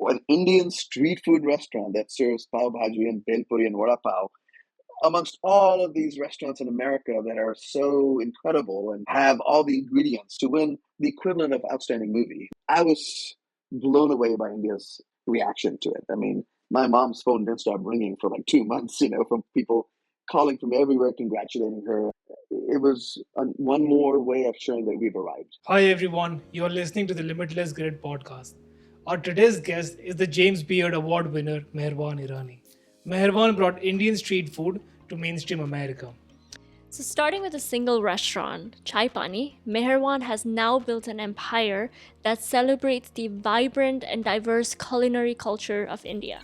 an Indian street food restaurant that serves pav bhaji and bel puri and vada pav amongst all of these restaurants in America that are so incredible and have all the ingredients to win the equivalent of outstanding movie. I was blown away by India's reaction to it. I mean, my mom's phone didn't stop ringing for like 2 months, from people calling from everywhere, congratulating her. It was one more way of showing that we've arrived. Hi everyone, you're listening to the Limitless Grit Podcast. Our today's guest is the James Beard Award winner Meherwan Irani. Meherwan brought Indian street food to mainstream America. So, starting with a single restaurant, Chai Pani, Meherwan has now built an empire that celebrates the vibrant and diverse culinary culture of India.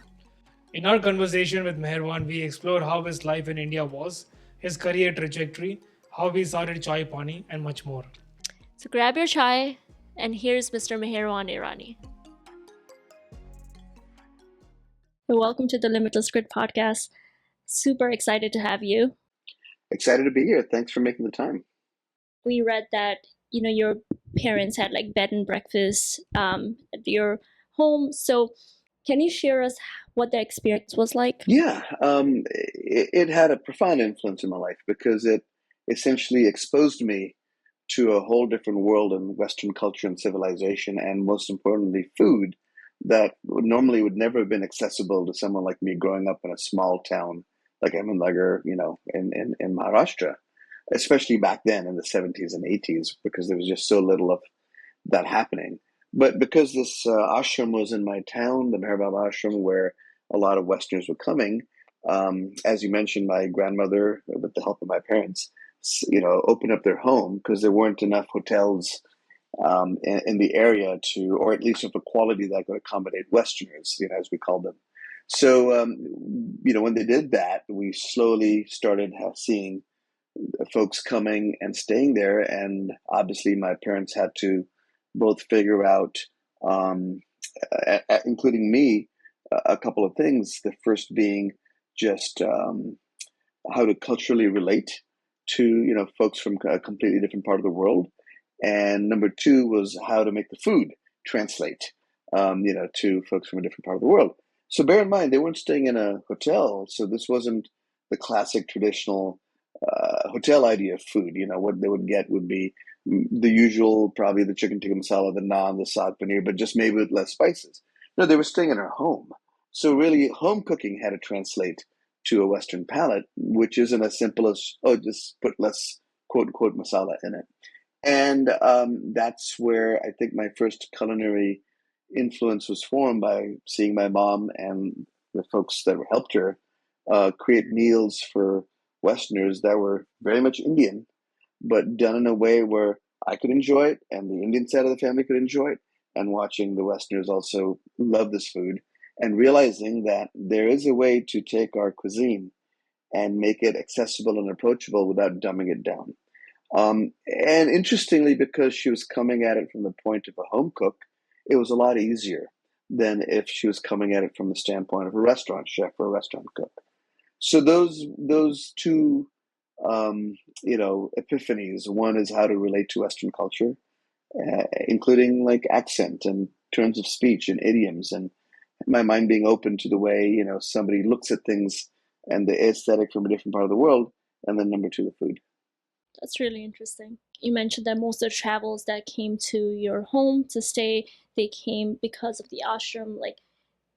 In our conversation with Meherwan, we explore how his life in India was, his career trajectory, how he started Chai Pani, and much more. So, grab your chai, and here's Mr. Meherwan Irani. So, welcome to the Limitless Grit Podcast. Super excited to have you. Excited to be here. Thanks for making the time. We read that your parents had like bed and breakfast at your home. So, can you share us what the experience was like? Yeah, it had a profound influence in my life because it essentially exposed me to a whole different world in Western culture and civilization, and most importantly, food that normally would never have been accessible to someone like me growing up in a small town like Ahmednagar, in Maharashtra, especially back then in the 70s and 80s, because there was just so little of that happening. But because this ashram was in my town, the Meherwan ashram, where a lot of Westerners were coming, as you mentioned, my grandmother, with the help of my parents, opened up their home because there weren't enough hotels in the area or at least of a quality that could accommodate Westerners, as we call them. So, when they did that, we slowly started seeing folks coming and staying there. And obviously, my parents had to both figure out, including me, a couple of things. The first being just how to culturally relate to, folks from a completely different part of the world. And number two was how to make the food translate, to folks from a different part of the world. So bear in mind, they weren't staying in a hotel, so this wasn't the classic traditional hotel idea of food. What they would get would be the usual, probably the chicken tikka masala, the naan, the saag paneer, but just maybe with less spices. No, they were staying in our home. So really, home cooking had to translate to a Western palate, which isn't as simple as, just put less quote-unquote masala in it. And that's where I think my first culinary influence was formed by seeing my mom and the folks that helped her create meals for Westerners that were very much Indian, but done in a way where I could enjoy it and the Indian side of the family could enjoy it, and watching the Westerners also love this food and realizing that there is a way to take our cuisine and make it accessible and approachable without dumbing it down. And interestingly, because she was coming at it from the point of a home cook, it was a lot easier than if she was coming at it from the standpoint of a restaurant chef or a restaurant cook. So those two, epiphanies. One is how to relate to Western culture, including like accent and terms of speech and idioms, and my mind being open to the way somebody looks at things and the aesthetic from a different part of the world. And then number two, the food. That's really interesting. You mentioned that most of the travels that came to your home to stay, they came because of the ashram. Like,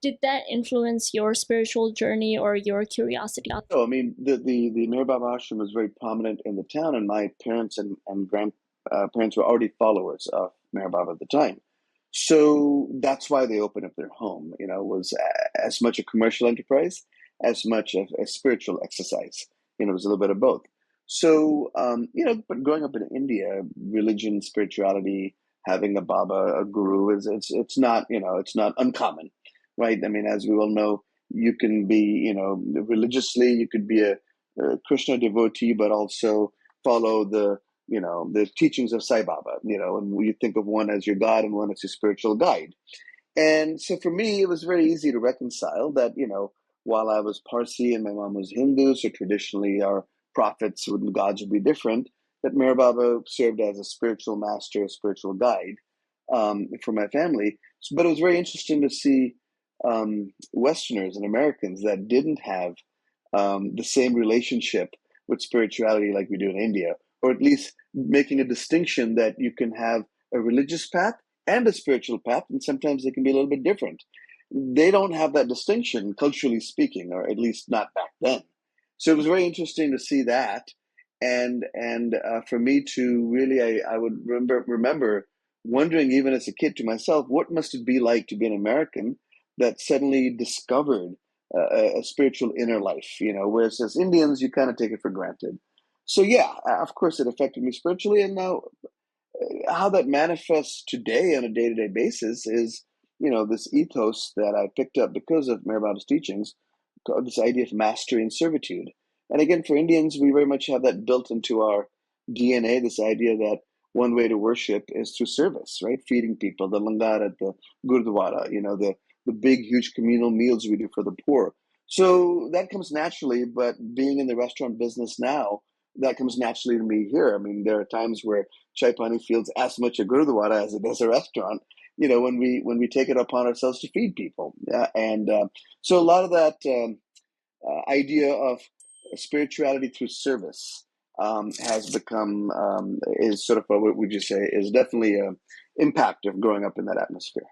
did that influence your spiritual journey or your curiosity? No, I mean, the Meherwan ashram was very prominent in the town, and my parents and grandparents were already followers of Meherwan at the time. So that's why they opened up their home. It was as much a commercial enterprise as much of a spiritual exercise. It was a little bit of both. So, but growing up in India, religion, spirituality, having a Baba, a guru, it's not, it's not uncommon, right? I mean, as we all know, you can be, religiously, you could be a Krishna devotee, but also follow the teachings of Sai Baba, and you think of one as your God and one as your spiritual guide. And so for me, it was very easy to reconcile that, while I was Parsi and my mom was Hindu, so traditionally our prophets and gods would be different, that Meher Baba served as a spiritual master, a spiritual guide for my family. But it was very interesting to see Westerners and Americans that didn't have the same relationship with spirituality like we do in India, or at least making a distinction that you can have a religious path and a spiritual path, and sometimes they can be a little bit different. They don't have that distinction, culturally speaking, or at least not back then. So it was very interesting to see that, and for me to really, I would remember wondering even as a kid to myself, what must it be like to be an American that suddenly discovered a spiritual inner life, whereas as Indians, you kind of take it for granted. So yeah, of course it affected me spiritually. And now how that manifests today on a day-to-day basis is, this ethos that I picked up because of Meherwan's teachings, this idea of mastery and servitude. And again, for Indians, we very much have that built into our DNA, this idea that one way to worship is through service, right? Feeding people, the langar at the gurdwara, the big, huge communal meals we do for the poor. So that comes naturally, but being in the restaurant business now, that comes naturally to me here. I mean, there are times where Chai Pani feels as much a gurdwara as it does a restaurant, when we take it upon ourselves to feed people. And so a lot of that idea of spirituality through service has become, is sort of, what would you say, is definitely an impact of growing up in that atmosphere.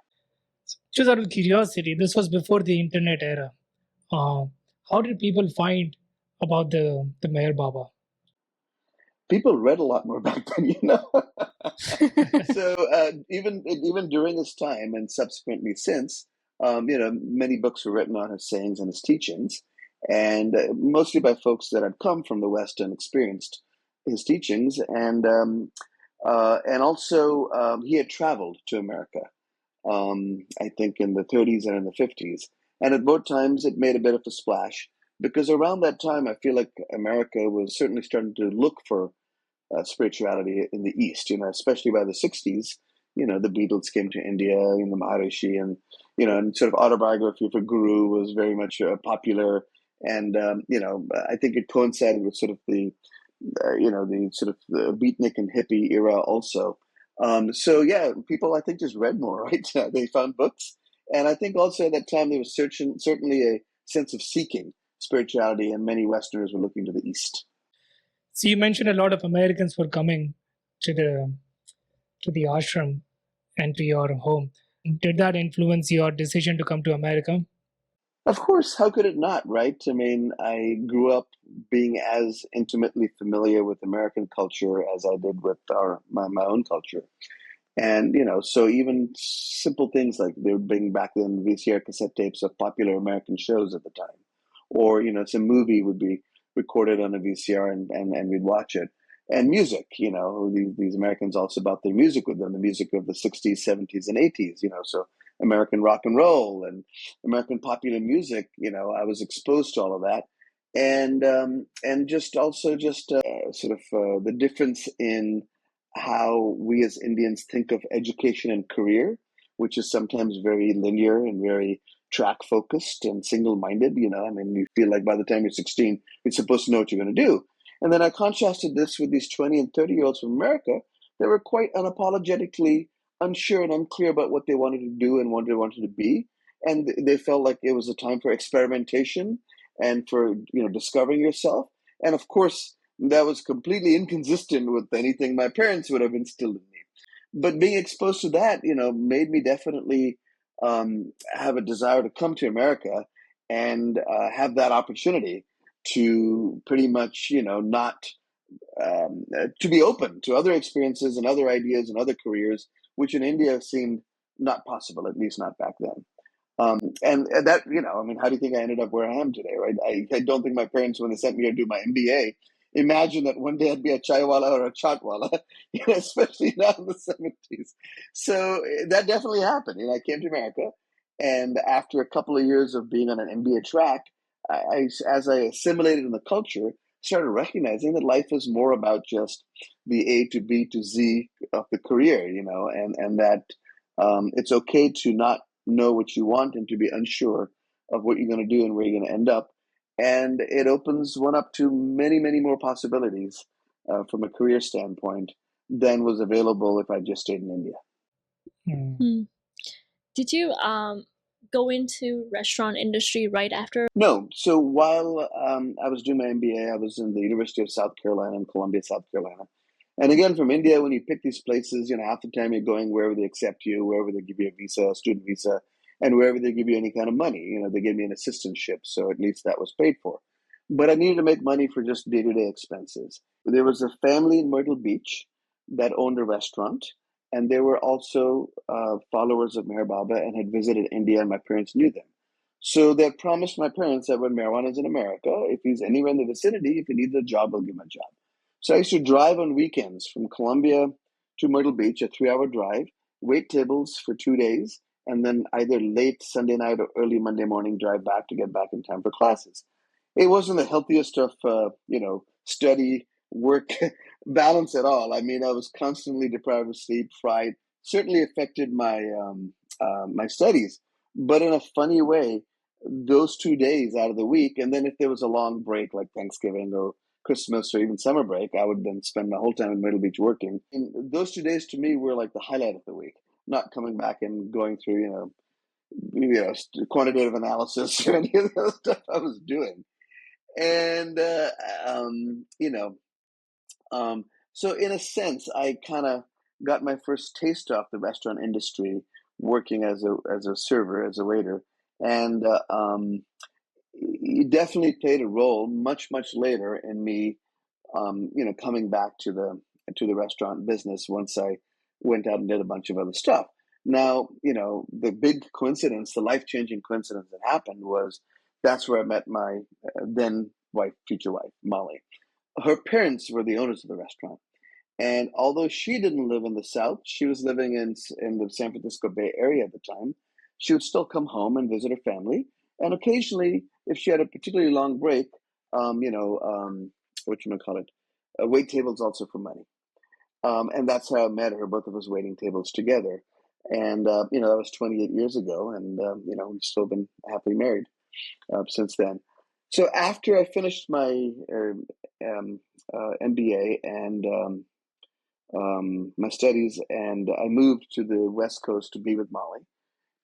Just out of curiosity, this was before the internet era. Uh, how did people find about the Meher Baba? People read a lot more back then. So even during his time and subsequently since, many books were written on his sayings and his teachings, and mostly by folks that had come from the West and experienced his teachings, and also he had traveled to America. I think in the 30s and in the 50s, and at both times it made a bit of a splash because around that time I feel like America was certainly starting to look for spirituality in the East, especially by the 60s. The Beatles came to India, Maharishi, and sort of autobiography of a guru was very much popular. And, I think it coincided with sort of the sort of the beatnik and hippie era also. So yeah, people I think just read more, right? They found books. And I think also at that time there was certainly a sense of seeking spirituality, and many Westerners were looking to the East. So you mentioned a lot of Americans were coming to the ashram and to your home. Did that influence your decision to come to America? Of course, how could it not, right? I mean, I grew up being as intimately familiar with American culture as I did with my own culture. And, so even simple things like they would bring back then VCR cassette tapes of popular American shows at the time. Or, some movie would be recorded on a VCR and we'd watch it. And music, these Americans also brought their music with them, the music of the 60s, 70s, and 80s, so American rock and roll and American popular music, I was exposed to all of that. And just also just sort of the difference in how we as Indians think of education and career, which is sometimes very linear and very track focused and single minded. I mean, you feel like by the time you're 16, you're supposed to know what you're going to do. And then I contrasted this with these 20 and 30-year-olds from America that were quite unapologetically unsure and unclear about what they wanted to do and what they wanted to be. And they felt like it was a time for experimentation and for, discovering yourself. And of course, that was completely inconsistent with anything my parents would have instilled in me. But being exposed to that, made me definitely have a desire to come to America and have that opportunity to pretty much, not to be open to other experiences and other ideas and other careers, which in India seemed not possible, at least not back then. And that, I mean, how do you think I ended up where I am today, right? I don't think my parents, when they sent me to do my MBA, imagined that one day I'd be a chaiwala or a chaatwala, especially now in the 70s. So that definitely happened. I came to America, and after a couple of years of being on an MBA track, as I assimilated in the culture, started recognizing that life is more about just the A to B to Z of the career, and that it's okay to not know what you want and to be unsure of what you're going to do and where you're going to end up. And it opens one up to many, many more possibilities from a career standpoint than was available if I just stayed in India. Hmm. Did you go into restaurant industry right after? No. So while I was doing my MBA, I was in the University of South Carolina in Columbia, South Carolina. And again, from India, when you pick these places, half the time you're going wherever they accept you, wherever they give you a visa, a student visa, and wherever they give you any kind of money. They gave me an assistantship, so at least that was paid for. But I needed to make money for just day-to-day expenses. There was a family in Myrtle Beach that owned a restaurant, and they were also followers of Meher Baba and had visited India, and my parents knew them. So they had promised my parents that when Meherwan is in America, if he's anywhere in the vicinity, if he needs a job, they'll give him a job. So I used to drive on weekends from Columbia to Myrtle Beach, a 3-hour drive, wait tables for 2 days, and then either late Sunday night or early Monday morning drive back to get back in time for classes. It wasn't the healthiest of, study work balance at all. I mean, I was constantly deprived of sleep, fried. Certainly affected my studies, but in a funny way. Those 2 days out of the week, and then if there was a long break like Thanksgiving or Christmas or even summer break, I would then spend my whole time in Myrtle Beach working. And those 2 days to me were like the highlight of the week, not coming back and going through, quantitative analysis or any of the stuff I was doing. And, so in a sense, I kind of got my first taste of the restaurant industry working as a server, as a waiter. And it definitely played a role much later in me coming back to the restaurant business once I went out and did a bunch of other stuff. Now, the big coincidence, the life-changing coincidence that happened was that's where I met my then wife, future wife, Molly. Her parents were the owners of the restaurant. And although she didn't live in the South, she was living in the San Francisco Bay Area at the time. She would still come home and visit her family. And occasionally, if she had a particularly long break, what you might call it, wait tables also for money. And that's how I met her. Both of us waiting tables together. And, that was 28 years ago. And, we've still been happily married since then. So after I finished my MBA and my studies, and I moved to the West Coast to be with Molly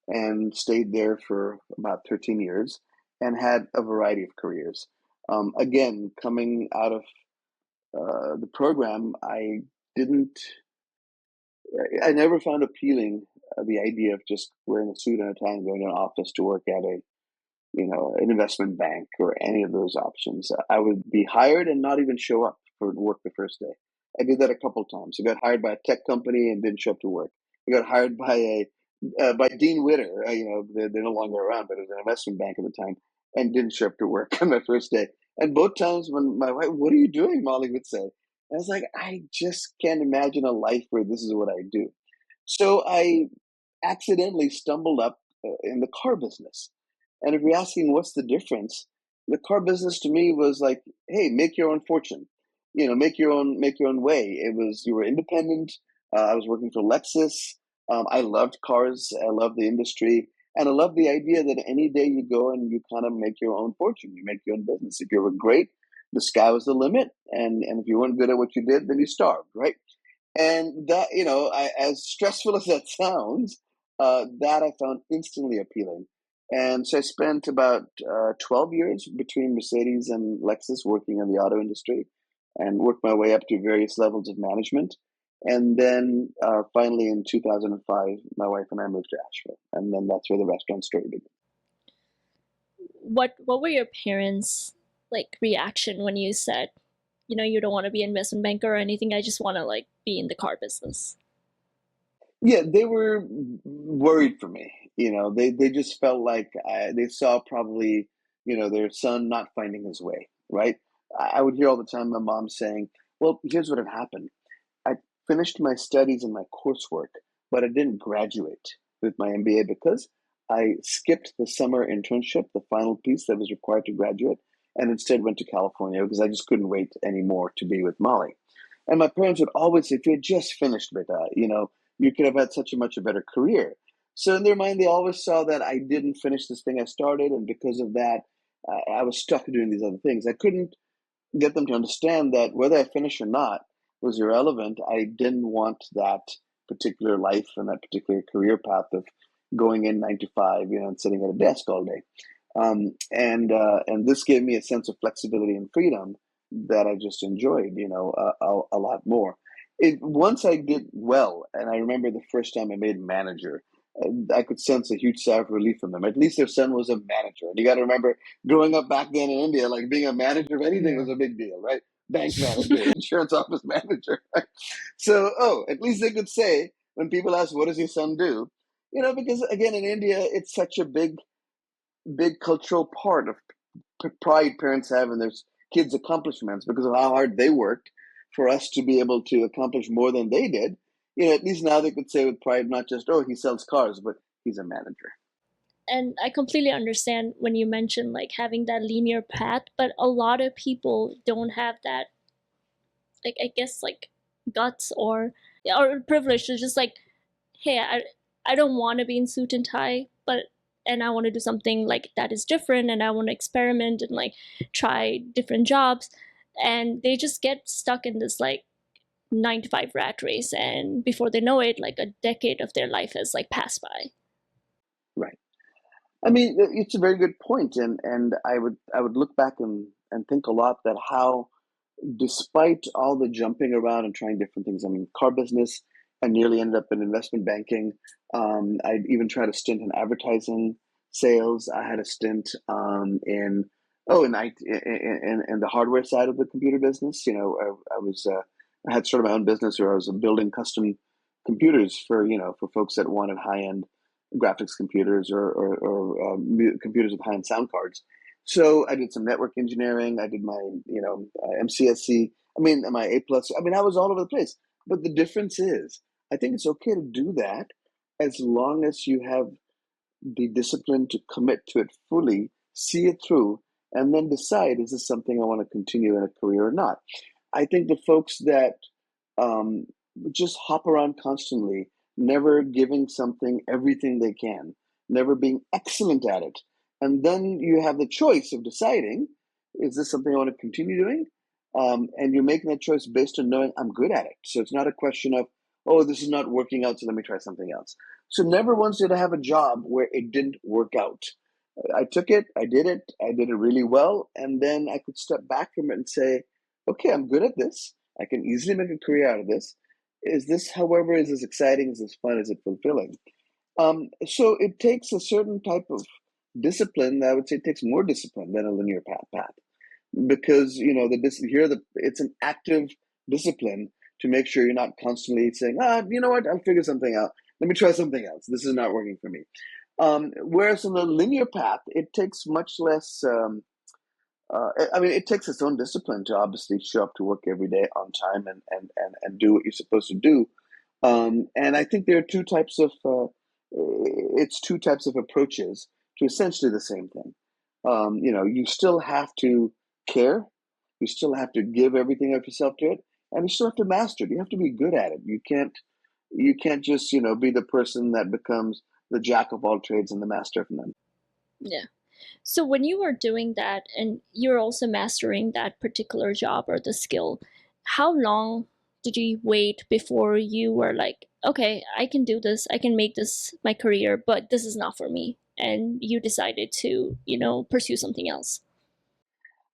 and stayed there for about 13 years and had a variety of careers. Again, coming out of the program, I never found appealing the idea of just wearing a suit and a tie and going to an office to work at an investment bank or any of those options. I would be hired and not even show up for work the first day. I did that a couple of times. I got hired by a tech company and didn't show up to work. I got hired by Dean Witter. They're no longer around, but it was an investment bank at the time, and didn't show up to work on my first day. And both times when my wife, "What are you doing?" Molly would say. I was like, I just can't imagine a life where this is what I do. So I accidentally stumbled up in the car business. And if you're asking what's the difference, the car business to me was like, hey, make your own fortune. Make your own way. You were independent. I was working for Lexus. I loved cars. I loved the industry. And I love the idea that any day you go and you kind of make your own fortune. You make your own business. If you were great, the sky was the limit. And if you weren't good at what you did, then you starved, right? And that, as stressful as that sounds, that I found instantly appealing. And so I spent about 12 years between Mercedes and Lexus working in the auto industry and worked my way up to various levels of management. And then finally in 2005, my wife and I moved to Asheville. And then that's where the restaurant story began. What were your parents' reaction when you said, you don't want to be an investment banker or anything, I just want to be in the car business? Yeah, they were worried for me. They just felt like they saw probably, their son not finding his way, right? I would hear all the time my mom saying, well, here's what had happened. I finished my studies and my coursework, but I didn't graduate with my MBA because I skipped the summer internship, the final piece that was required to graduate, and instead went to California because I just couldn't wait anymore to be with Molly. And my parents would always say, if you had just finished, beta, you could have had such a much a better career. So in their mind, they always saw that I didn't finish this thing I started, and because of that, I was stuck doing these other things. I couldn't get them to understand that whether I finish or not was irrelevant. I didn't want that particular life and that particular career path of going in 9 to 5, and sitting at a desk all day. And this gave me a sense of flexibility and freedom that I just enjoyed, a lot more. Once I did well, and I remember the first time I made manager, I could sense a huge sigh of relief from them. At least their son was a manager. And you got to remember, growing up back then in India, like being a manager of anything Yeah. was a big deal, right? Bank manager, insurance office manager. Right? So, at least they could say when people ask, "What does your son do?" Because again, in India, it's such a big cultural part of pride parents have in their kids' accomplishments because of how hard they worked for us to be able to accomplish more than they did. At least now they could say with pride, not just, "Oh, he sells cars," but he's a manager. And I completely understand when you mention like having that linear path, but a lot of people don't have that, like, I guess, like, guts or privilege to just like, hey, I don't want to be in suit and tie, but and I want to do something like that is different, and I want to experiment and like try different jobs, and they just get stuck in this like 9 to 5 rat race, and before they know it, like a decade of their life has like passed by. Right. I mean, it's a very good point, and I would look back and think a lot that how, despite all the jumping around and trying different things, I mean, car business, I nearly ended up in investment banking. I even tried a stint in advertising sales. I had a stint in the hardware side of the computer business. I had sort of my own business where I was building custom computers for folks that wanted high end graphics computers or computers with high end sound cards. So I did some network engineering. I did my, MCSC. I mean, my A plus. I mean, I was all over the place. But the difference is, I think it's okay to do that as long as you have the discipline to commit to it fully, see it through, and then decide, is this something I want to continue in a career or not? I think the folks that um, just hop around constantly, never giving something everything they can, never being excellent at it, and then you have the choice of deciding, is this something I want to continue doing? And you're making that choice based on knowing I'm good at it. So it's not a question of, oh, this is not working out, so let me try something else. So never once did I have a job where it didn't work out. I took it, I did it really well, and then I could step back from it and say, okay, I'm good at this. I can easily make a career out of this. However, is this exciting? Is this fun? Is it fulfilling? So it takes a certain type of discipline. I would say it takes more discipline than a linear path because it's an active discipline to make sure you're not constantly saying, you know what, I'll figure something out. Let me try something else. This is not working for me. Whereas in the linear path, it takes much less. I mean, it takes its own discipline to obviously show up to work every day on time and do what you're supposed to do. And I think there are it's two types of approaches to essentially the same thing. You still have to care, you still have to give everything of yourself to it, and you still have to master it. You have to be good at it. You can't just be the person that becomes the jack of all trades and the master of none. Yeah. So when you were doing that and you're also mastering that particular job or the skill, how long did you wait before you were like, okay, I can do this, I can make this my career, but this is not for me, and you decided to, pursue something else?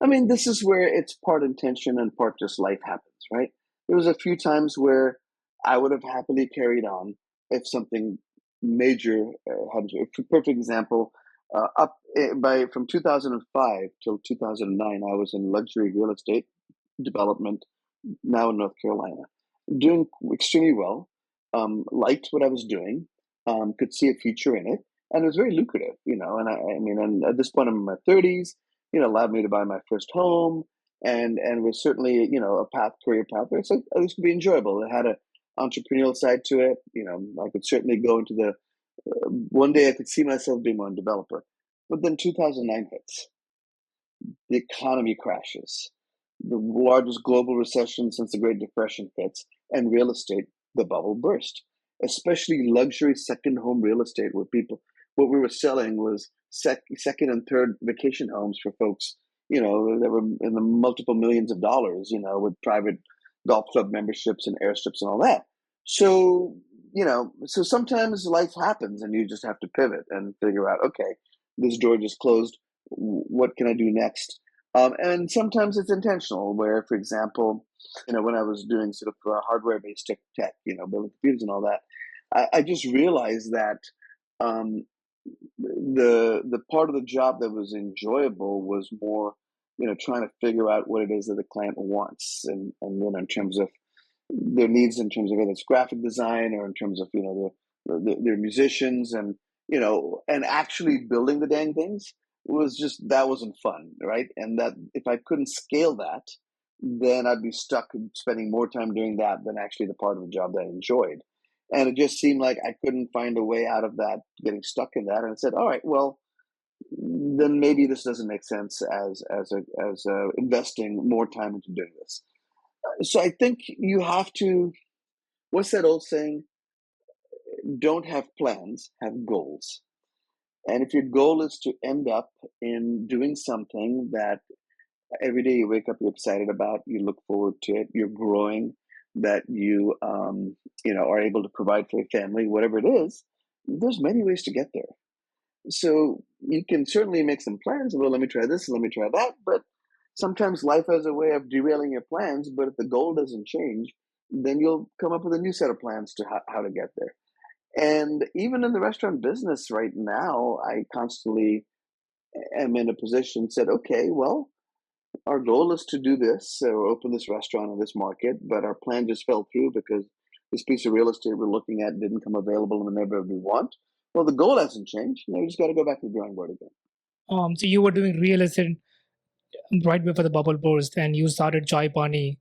I mean, this is where it's part intention and part just life happens, right? There was a few times where I would have happily carried on if something major happened. A perfect example, up by from 2005 till 2009, I was in luxury real estate development, now in North Carolina, doing extremely well. Liked what I was doing, could see a future in it, and it was very lucrative, I mean, and at this point, I'm in my 30s, allowed me to buy my first home, and was certainly, a career path where it's like, oh, this could be enjoyable. It had a entrepreneurial side to it. I could certainly go into one day I could see myself being one developer. But then 2009 hits, the economy crashes, the largest global recession since the Great Depression hits, and real estate, the bubble burst. Especially luxury second home real estate, where what we were selling was second and third vacation homes for folks, that were in the multiple millions of dollars, with private golf club memberships and airstrips and all that. So so sometimes life happens and you just have to pivot and figure out, okay, this door just closed. What can I do next? And sometimes it's intentional, where, for example, when I was doing sort of hardware-based tech, building computers and all that, I just realized that um, the part of the job that was enjoyable was more, trying to figure out what it is that the client wants, and in terms of their needs, in terms of whether it's graphic design or in terms of their musicians, and actually building the dang things was just, that wasn't fun, right? And that if I couldn't scale that, then I'd be stuck spending more time doing that than actually the part of the job that I enjoyed. And it just seemed like I couldn't find a way out of that, getting stuck in that. And I said, all right, well, then maybe this doesn't make sense as investing more time into doing this. So I think you have to, what's that old saying? Don't have plans, have goals. And if your goal is to end up in doing something that every day you wake up, you're excited about, you look forward to it, you're growing, that you, are able to provide for your family, whatever it is, there's many ways to get there. So you can certainly make some plans. Well, let me try this, let me try that. But sometimes life has a way of derailing your plans. But if the goal doesn't change, then you'll come up with a new set of plans to how to get there. And even in the restaurant business right now, I constantly am in a position, said, okay, well, our goal is to do this, or open this restaurant in this market, but our plan just fell through because this piece of real estate we're looking at didn't come available in the neighborhood we want. Well, the goal hasn't changed. You just got to go back to the drawing board again. So you were doing real estate right before the bubble burst, and you started Chai Pani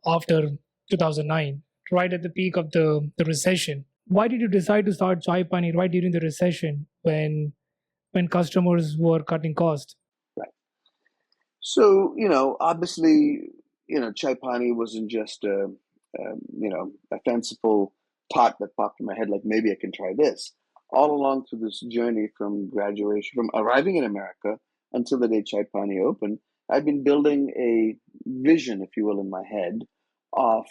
after 2009, right at the peak of the recession. Why did you decide to start Chai Pani right during the recession when customers were cutting costs? Right. So, obviously, Chai Pani wasn't just a fanciful thought that popped in my head, like maybe I can try this. All along through this journey from graduation, from arriving in America until the day Chai Pani opened, I've been building a vision, if you will, in my head of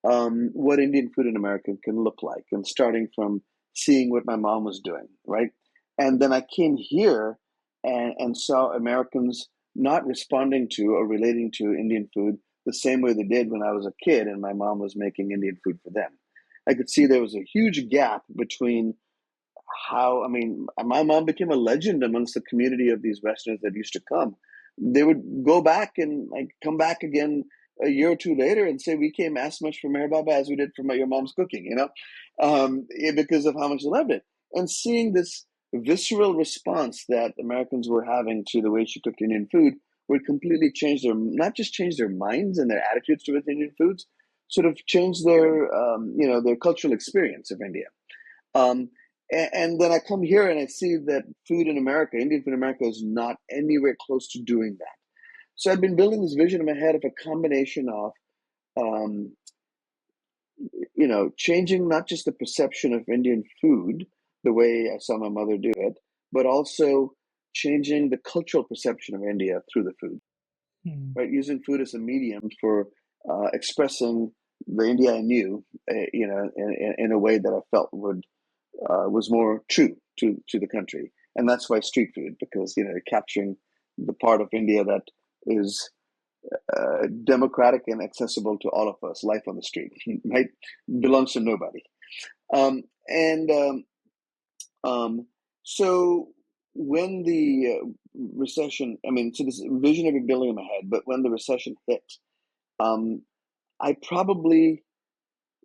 what Indian food in America can look like, and starting from seeing what my mom was doing, right? And then I came here and saw Americans not responding to or relating to Indian food the same way they did when I was a kid and my mom was making Indian food for them. I could see there was a huge gap between my mom became a legend amongst the community of these Westerners that used to come. They would go back and like come back again a year or two later and say, we came as much for Meher Baba as we did for your mom's cooking, because of how much they loved it. And seeing this visceral response that Americans were having to the way she cooked Indian food would completely change not just change their minds and their attitudes towards Indian foods, sort of change their cultural experience of India. Um, and then I come here and I see that food in America, Indian food in America, is not anywhere close to doing that. So I've been building this vision in my head of a combination of, um, changing not just the perception of Indian food, the way I saw my mother do it, but also changing the cultural perception of India through the food, Hmm. right? Using food as a medium for expressing the India I knew, in a way that I felt was more true to the country. And that's why street food, because, capturing the part of India that is democratic and accessible to all of us. Life on the street, right, belongs to nobody. And so when the recession, so this vision I've been building in my head, but when the recession hit, um, I probably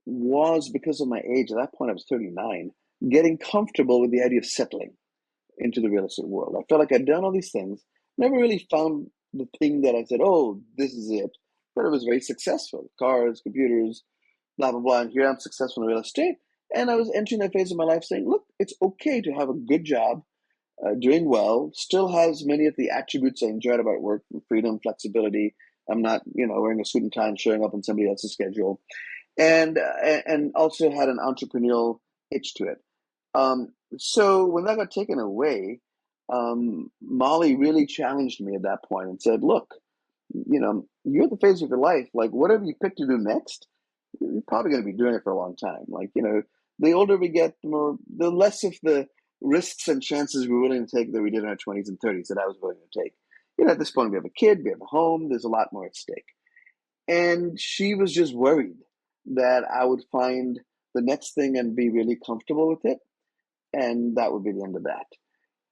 was, because of my age, at that point I was 39, getting comfortable with the idea of settling into the real estate world. I felt like I'd done all these things, never really found the thing that I said, oh, this is it. But it was very successful. Cars, computers, blah, blah, blah. And here I'm successful in real estate. And I was entering that phase of my life saying, look, it's okay to have a good job, doing well, still has many of the attributes I enjoyed about work: freedom, flexibility. I'm not, wearing a suit and tie and showing up on somebody else's schedule. And also had an entrepreneurial itch to it. So when that got taken away, Molly really challenged me at that point and said, look, you're at the phase of your life, like whatever you pick to do next, you're probably going to be doing it for a long time. Like, the older we get, the less of the risks and chances we're willing to take that we did in our 20s and 30s that I was willing to take. At this point, we have a kid, we have a home, there's a lot more at stake. And she was just worried that I would find the next thing and be really comfortable with it. And that would be the end of that.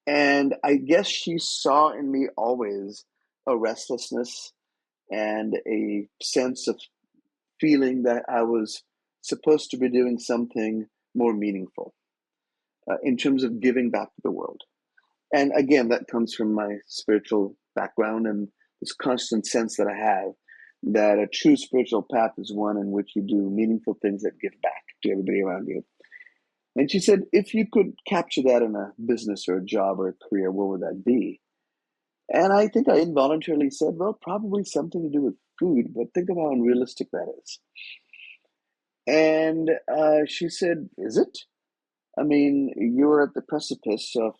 And I guess she saw in me always a restlessness and a sense of feeling that I was supposed to be doing something more meaningful in terms of giving back to the world. And again, that comes from my spiritual background and this constant sense that I have that a true spiritual path is one in which you do meaningful things that give back to everybody around you. And she said, if you could capture that in a business or a job or a career, what would that be? And I think I involuntarily said, well, probably something to do with food, but think of how unrealistic that is. And she said, is it? I mean, you're at the precipice of,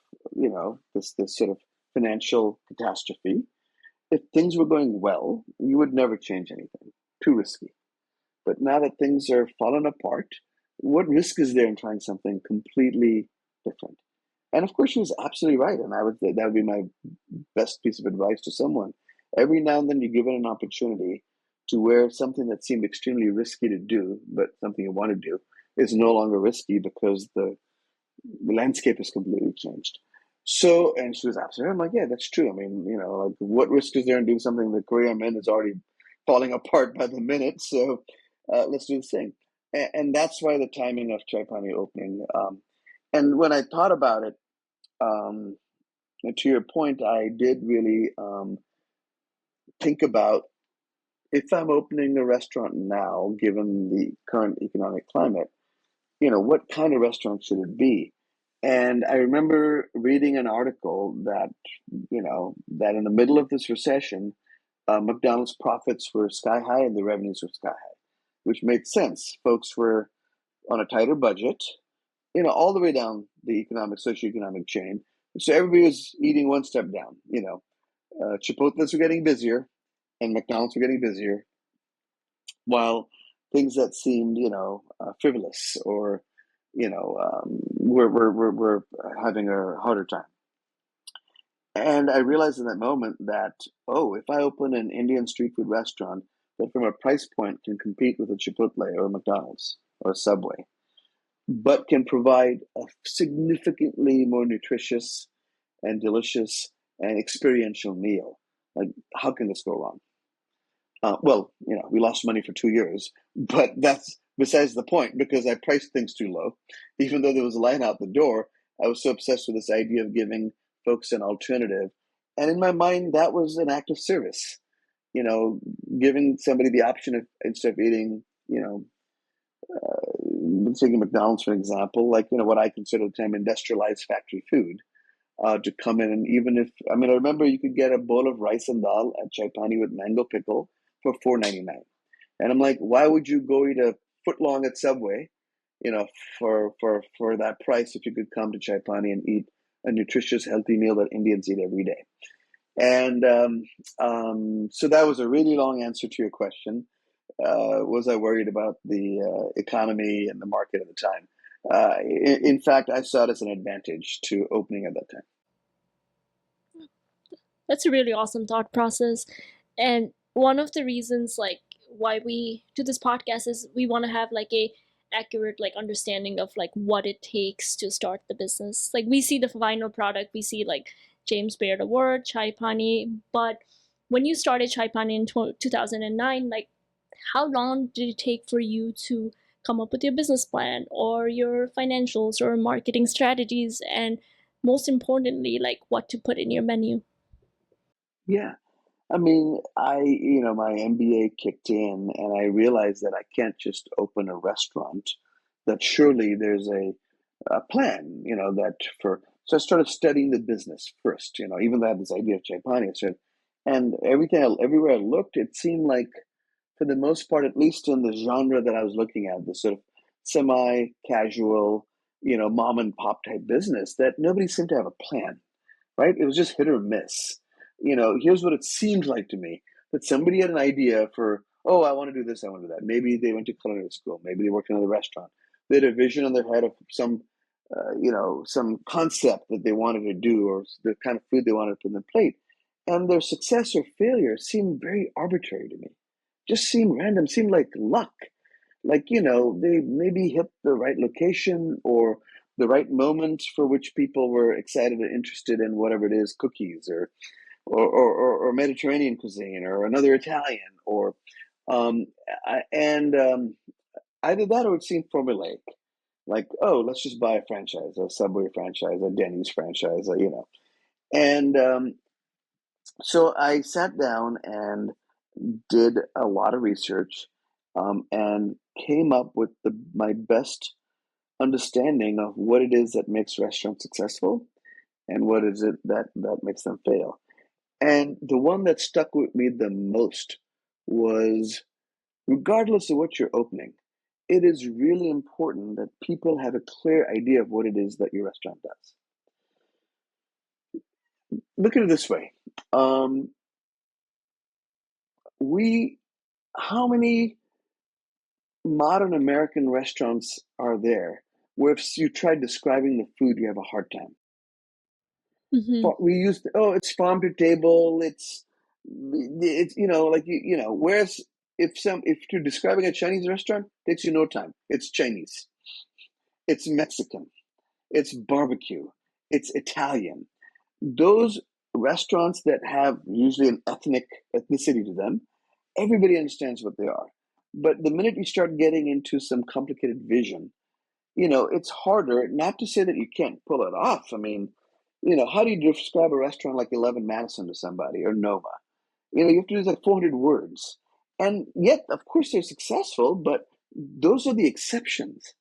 this sort of financial catastrophe. If things were going well, you would never change anything. Too risky. But now that things are falling apart, what risk is there in trying something completely different? And of course, she was absolutely right. And that would be my best piece of advice to someone. Every now and then you give it an opportunity to where something that seemed extremely risky to do, but something you want to do, is no longer risky because the landscape has completely changed. So, and she was absolutely right. I'm like, yeah, that's true. I mean, like what risk is there in doing something the career I'm in is already falling apart by the minute? So let's do this thing. And that's why the timing of Chai Pani opening. And when I thought about it, to your point, I did really think about if I'm opening a restaurant now, given the current economic climate, what kind of restaurant should it be? And I remember reading an article that, that in the middle of this recession, McDonald's profits were sky high and the revenues were sky high, which made sense. Folks were on a tighter budget, all the way down the socioeconomic chain. So everybody was eating one step down, Chipotles were getting busier and McDonald's were getting busier, while things that seemed, frivolous or, we're having a harder time. And I realized in that moment that, if I open an Indian street food restaurant that from a price point can compete with a Chipotle or a McDonald's or a Subway, but can provide a significantly more nutritious and delicious and experiential meal, like how can this go wrong? Well, we lost money for 2 years, but that's besides the point because I priced things too low. Even though there was a line out the door, I was so obsessed with this idea of giving folks an alternative. And in my mind, that was an act of service, giving somebody the option of instead of eating, taking McDonald's, for example, like, what I consider at the time industrialized factory food, to come in. And even if, I remember you could get a bowl of rice and dal at Chai Pani with mango pickle for $4.99. And I'm like, why would you go eat a foot long at Subway, for that price if you could come to Chai Pani and eat a nutritious, healthy meal that Indians eat every day? And so that was a really long answer to your question. Was I worried about the economy and the market at the time? In fact, I saw it as an advantage to opening at that time. That's a really awesome thought process. And one of the reasons like why we do this podcast is we want to have like a accurate like understanding of like what it takes to start the business. Like we see the final product, we see like James Beard Award, Chai Pani, but when you started Chai Pani in 2009, like how long did it take for you to come up with your business plan or your financials or marketing strategies, and most importantly like what to put in your menu? Yeah. My MBA kicked in and I realized that I can't just open a restaurant, that surely there's a plan, so I started studying the business first, even though I had this idea of Chai Pani, and everywhere I looked, it seemed like for the most part, at least in the genre that I was looking at, the sort of semi-casual, mom and pop type business, that nobody seemed to have a plan, right? It was just hit or miss. Here's what it seemed like to me, that somebody had an idea for, I want to do this, I want to do that. Maybe they went to culinary school, maybe they worked in another restaurant, They had a vision in their head of some, some concept that they wanted to do or the kind of food they wanted to put on the plate. And their success or failure seemed very arbitrary to me. Just seemed random, seemed like luck. Like, they maybe hit the right location or the right moment for which people were excited and interested in whatever it is, cookies or Mediterranean cuisine or another Italian or and either that or it seemed formulaic. Like, oh, let's just buy a franchise, a Subway franchise, a Denny's franchise, And so I sat down and did a lot of research and came up with my best understanding of what it is that makes restaurants successful and what is it that makes them fail. And the one that stuck with me the most was, regardless of what you're opening, it is really important that people have a clear idea of what it is that your restaurant does. Look at it this way. How many modern American restaurants are there where if you try describing the food, you have a hard time? Mm-hmm. We used to, oh, it's farm to table. It's whereas if you're describing a Chinese restaurant, it takes you no time. It's Chinese, it's Mexican, it's barbecue, it's Italian. Those restaurants that have usually an ethnicity to them, everybody understands what they are. But the minute you start getting into some complicated vision, it's harder. Not to say that you can't pull it off. I mean, how do you describe a restaurant like 11 Madison to somebody or Nova? You have to use like 400 words. And yet, of course, they're successful, but those are the exceptions.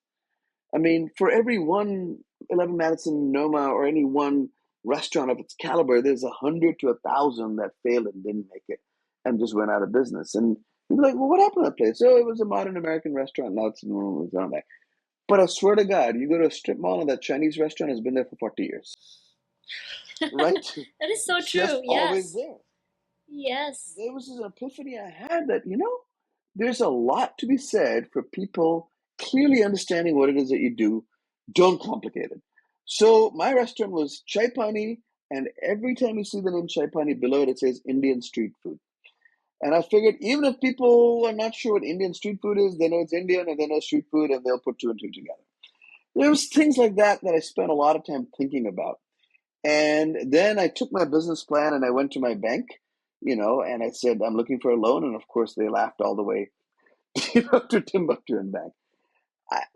I mean, for every one 11 Madison, Noma, or any one restaurant of its caliber, there's 100 to 1,000 that failed and didn't make it and just went out of business. And you're like, well, what happened to that place? Oh, it was a modern American restaurant. Now it's on there. But I swear to God, you go to a strip mall and that Chinese restaurant has been there for 40 years. Right? That is so It's true. just always there. Yes. There was this epiphany I had that, there's a lot to be said for people clearly understanding what it is that you do. Don't complicate it. So my restaurant was Chai Pani, and every time you see the name Chai Pani, below it says Indian street food. And I figured even if people are not sure what Indian street food is, they know it's Indian and they know street food and they'll put two and two together. There was things like that I spent a lot of time thinking about. And then I took my business plan and I went to my bank, and I said, I'm looking for a loan. And of course, they laughed all the way, to Timbuktu and back.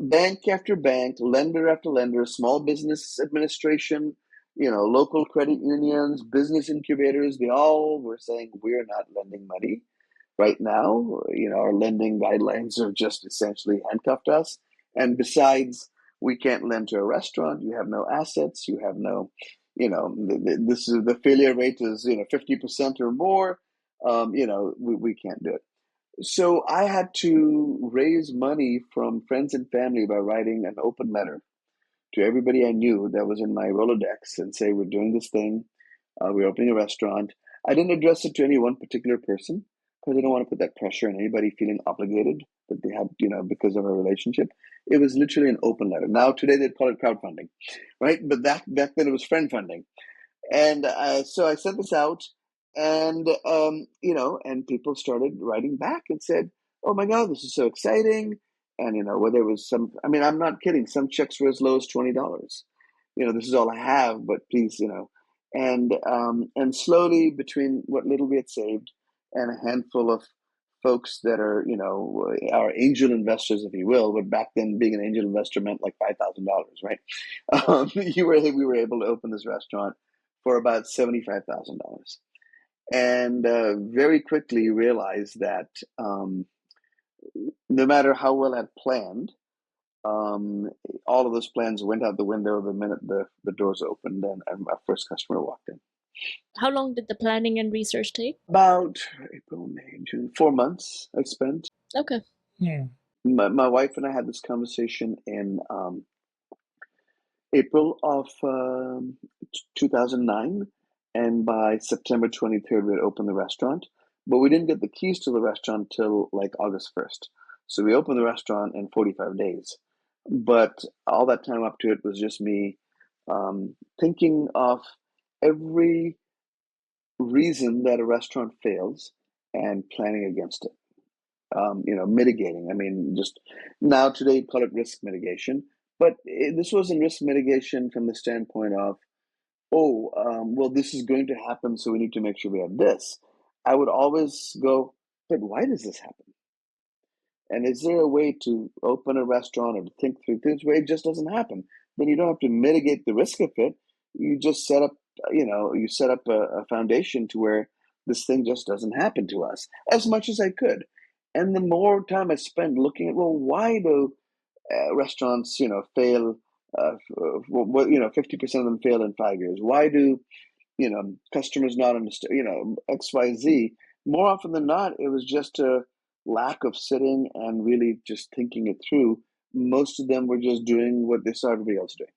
Bank after bank, lender after lender, small business administration, local credit unions, business incubators, they all were saying, we're not lending money right now. Our lending guidelines are just essentially handcuffed us. And besides, we can't lend to a restaurant. You have no assets. You have no, this is the failure rate is, 50% or more. We can't do it. So I had to raise money from friends and family by writing an open letter to everybody I knew that was in my Rolodex and say, we're doing this thing. We're opening a restaurant. I didn't address it to any one particular person because I don't want to put that pressure on anybody feeling obligated that they have, because of a relationship. It was literally an open letter. Now, today they'd call it crowdfunding, right? But back then it was friend funding. And so I sent this out and, and people started writing back and said, oh my God, this is so exciting. And, whether it was I'm not kidding. Some checks were as low as $20. This is all I have, but please, and slowly between what little we had saved and a handful of folks that are, our angel investors, if you will, but back then being an angel investor meant like $5,000, right? We were able to open this restaurant for about $75,000. And very quickly realized that no matter how well I'd planned, all of those plans went out the window the minute the doors opened and our first customer walked in. How long did the planning and research take? About April, May, June, 4 months I spent. Okay. Yeah. My wife and I had this conversation in April of 2009, and by September 23rd, we had opened the restaurant, but we didn't get the keys to the restaurant till like August 1st. So we opened the restaurant in 45 days. But all that time up to it was just me thinking of every reason that a restaurant fails and planning against it. Mitigating. I mean, just now today you call it risk mitigation, but this wasn't risk mitigation from the standpoint of, oh, well, this is going to happen, so we need to make sure we have this. I would always go, but why does this happen? And is there a way to open a restaurant or to think through things where it just doesn't happen? Then you don't have to mitigate the risk of it. You just set up, you set up a foundation to where this thing just doesn't happen to us as much as I could. And the more time I spend looking at, well, why do restaurants, fail? 50% of them fail in 5 years. Why do customers not understand, XYZ? More often than not, it was just a lack of sitting and really just thinking it through. Most of them were just doing what they saw everybody else doing.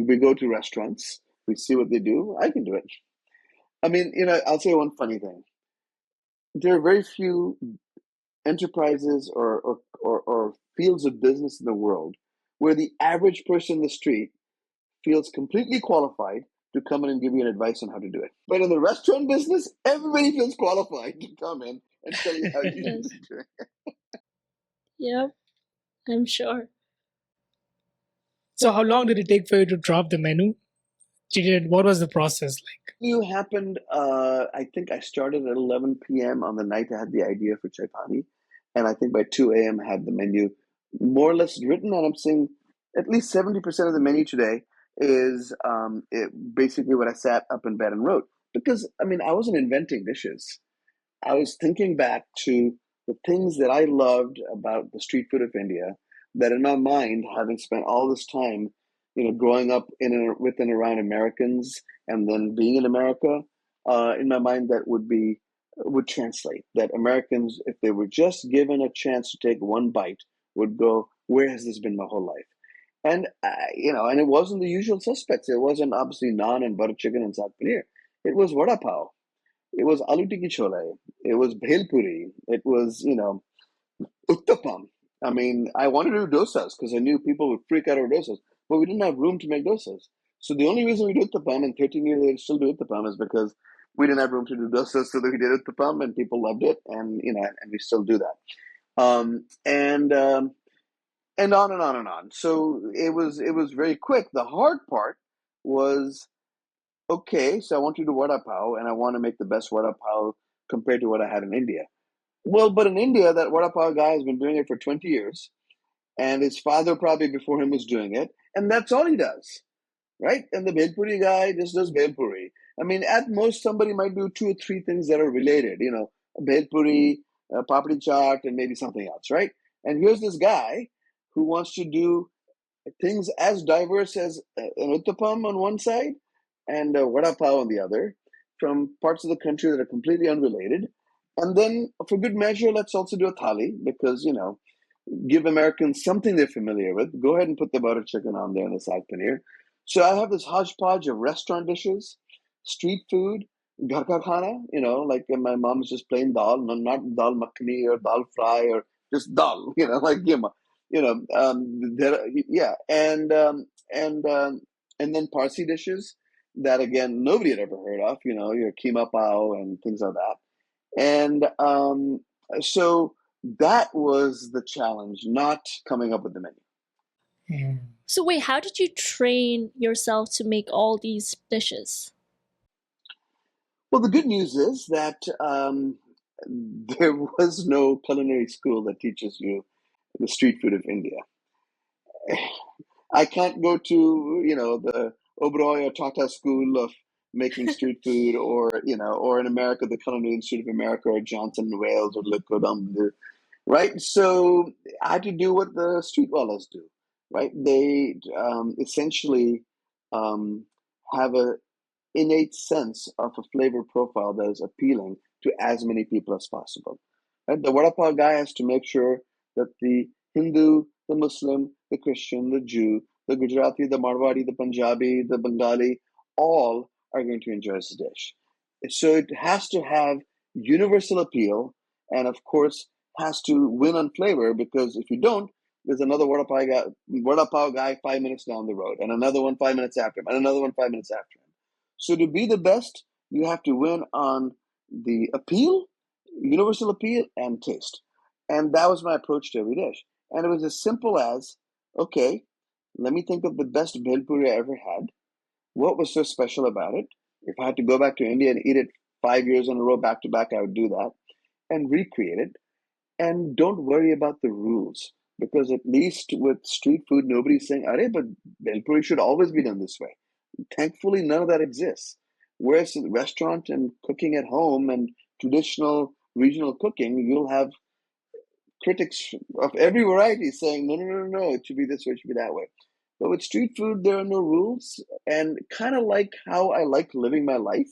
We go to restaurants, we see what they do, I can do it. I mean, I'll say one funny thing. There are very few enterprises or fields of business in the world where the average person in the street feels completely qualified to come in and give you an advice on how to do it. But in the restaurant business, everybody feels qualified to come in and tell you how you Yes. should do it. Yep, I'm sure. So how long did it take for you to drop the menu? What was the process like? It happened, I think I started at 11 p.m. on the night I had the idea for Chai Pani. And I think by 2 a.m. I had the menu more or less written. And I'm saying at least 70% of the menu today is basically what I sat up in bed and wrote. Because, I mean, I wasn't inventing dishes. I was thinking back to the things that I loved about the street food of India, that in my mind, having spent all this time, growing up with and around Americans and then being in America, in my mind that would translate. That Americans, if they were just given a chance to take one bite, would go, where has this been my whole life? And and it wasn't the usual suspects. It wasn't obviously naan and butter chicken and saag paneer. It was vada pav. It was aloo tikki chole. It was bhel puri. It was, uttapam. I mean, I wanted to do dosas because I knew people would freak out over dosas, but we didn't have room to make dosas. So the only reason we do uttapam, and 13 years later still do uttapam, is because we didn't have room to do dosas, so that we did uttapam, and people loved it, and and we still do that. Um, and um, and on and on and on. So it was very quick. The hard part was, okay, so I want to do vada pav, and I want to make the best vada pav compared to what I had in India. Well, but in India, that vada pav guy has been doing it for 20 years, and his father probably before him was doing it, and that's all he does, right? And the bhelpuri guy just does bhelpuri. I mean, at most, somebody might do two or three things that are related, bhelpuri, papdi chaat, and maybe something else, right? And here's this guy who wants to do things as diverse as an uttapam on one side and a vada pav on the other, from parts of the country that are completely unrelated. And then, for good measure, let's also do a thali because, give Americans something they're familiar with. Go ahead and put the butter chicken on there and the saag paneer. So I have this hodgepodge of restaurant dishes, street food, ghar ka khana, like my mom's just plain dal, not dal makhani or dal fry or just dal, like, yeah, and then Parsi dishes that again nobody had ever heard of, your keema pao and things like that, and so that was the challenge, not coming up with the menu. Mm. So wait, how did you train yourself to make all these dishes? Well, the good news is that there was no culinary school that teaches you the street food of India. I can't go to, the Oberoi or Tata School of making street food, or in America, the Culinary Institute of America, or Johnson and Wales, or Le Cordon Bleu, right? So I had to do what the street wallahs do, right? They essentially have a innate sense of a flavor profile that is appealing to as many people as possible. Right? The vada pav guy has to make sure that the Hindu, the Muslim, the Christian, the Jew, the Gujarati, the Marwadi, the Punjabi, the Bengali, all are going to enjoy this dish. So it has to have universal appeal, and of course, has to win on flavor, because if you don't, there's another vada pav guy 5 minutes down the road, and another one 5 minutes after him, and another one 5 minutes after him. So to be the best, you have to win on the appeal, universal appeal, and taste. And that was my approach to every dish. And it was as simple as, okay, let me think of the best bhel puri I ever had. What was so special about it? If I had to go back to India and eat it 5 years in a row back to back, I would do that and recreate it. And don't worry about the rules, because at least with street food, nobody's saying, "Arey, but bhel puri should always be done this way." Thankfully, none of that exists. Whereas in restaurant and cooking at home and traditional regional cooking, you'll have critics of every variety saying, "No, no, no, no, no, it should be this way, it should be that way." But with street food, there are no rules, and kind of like how I like living my life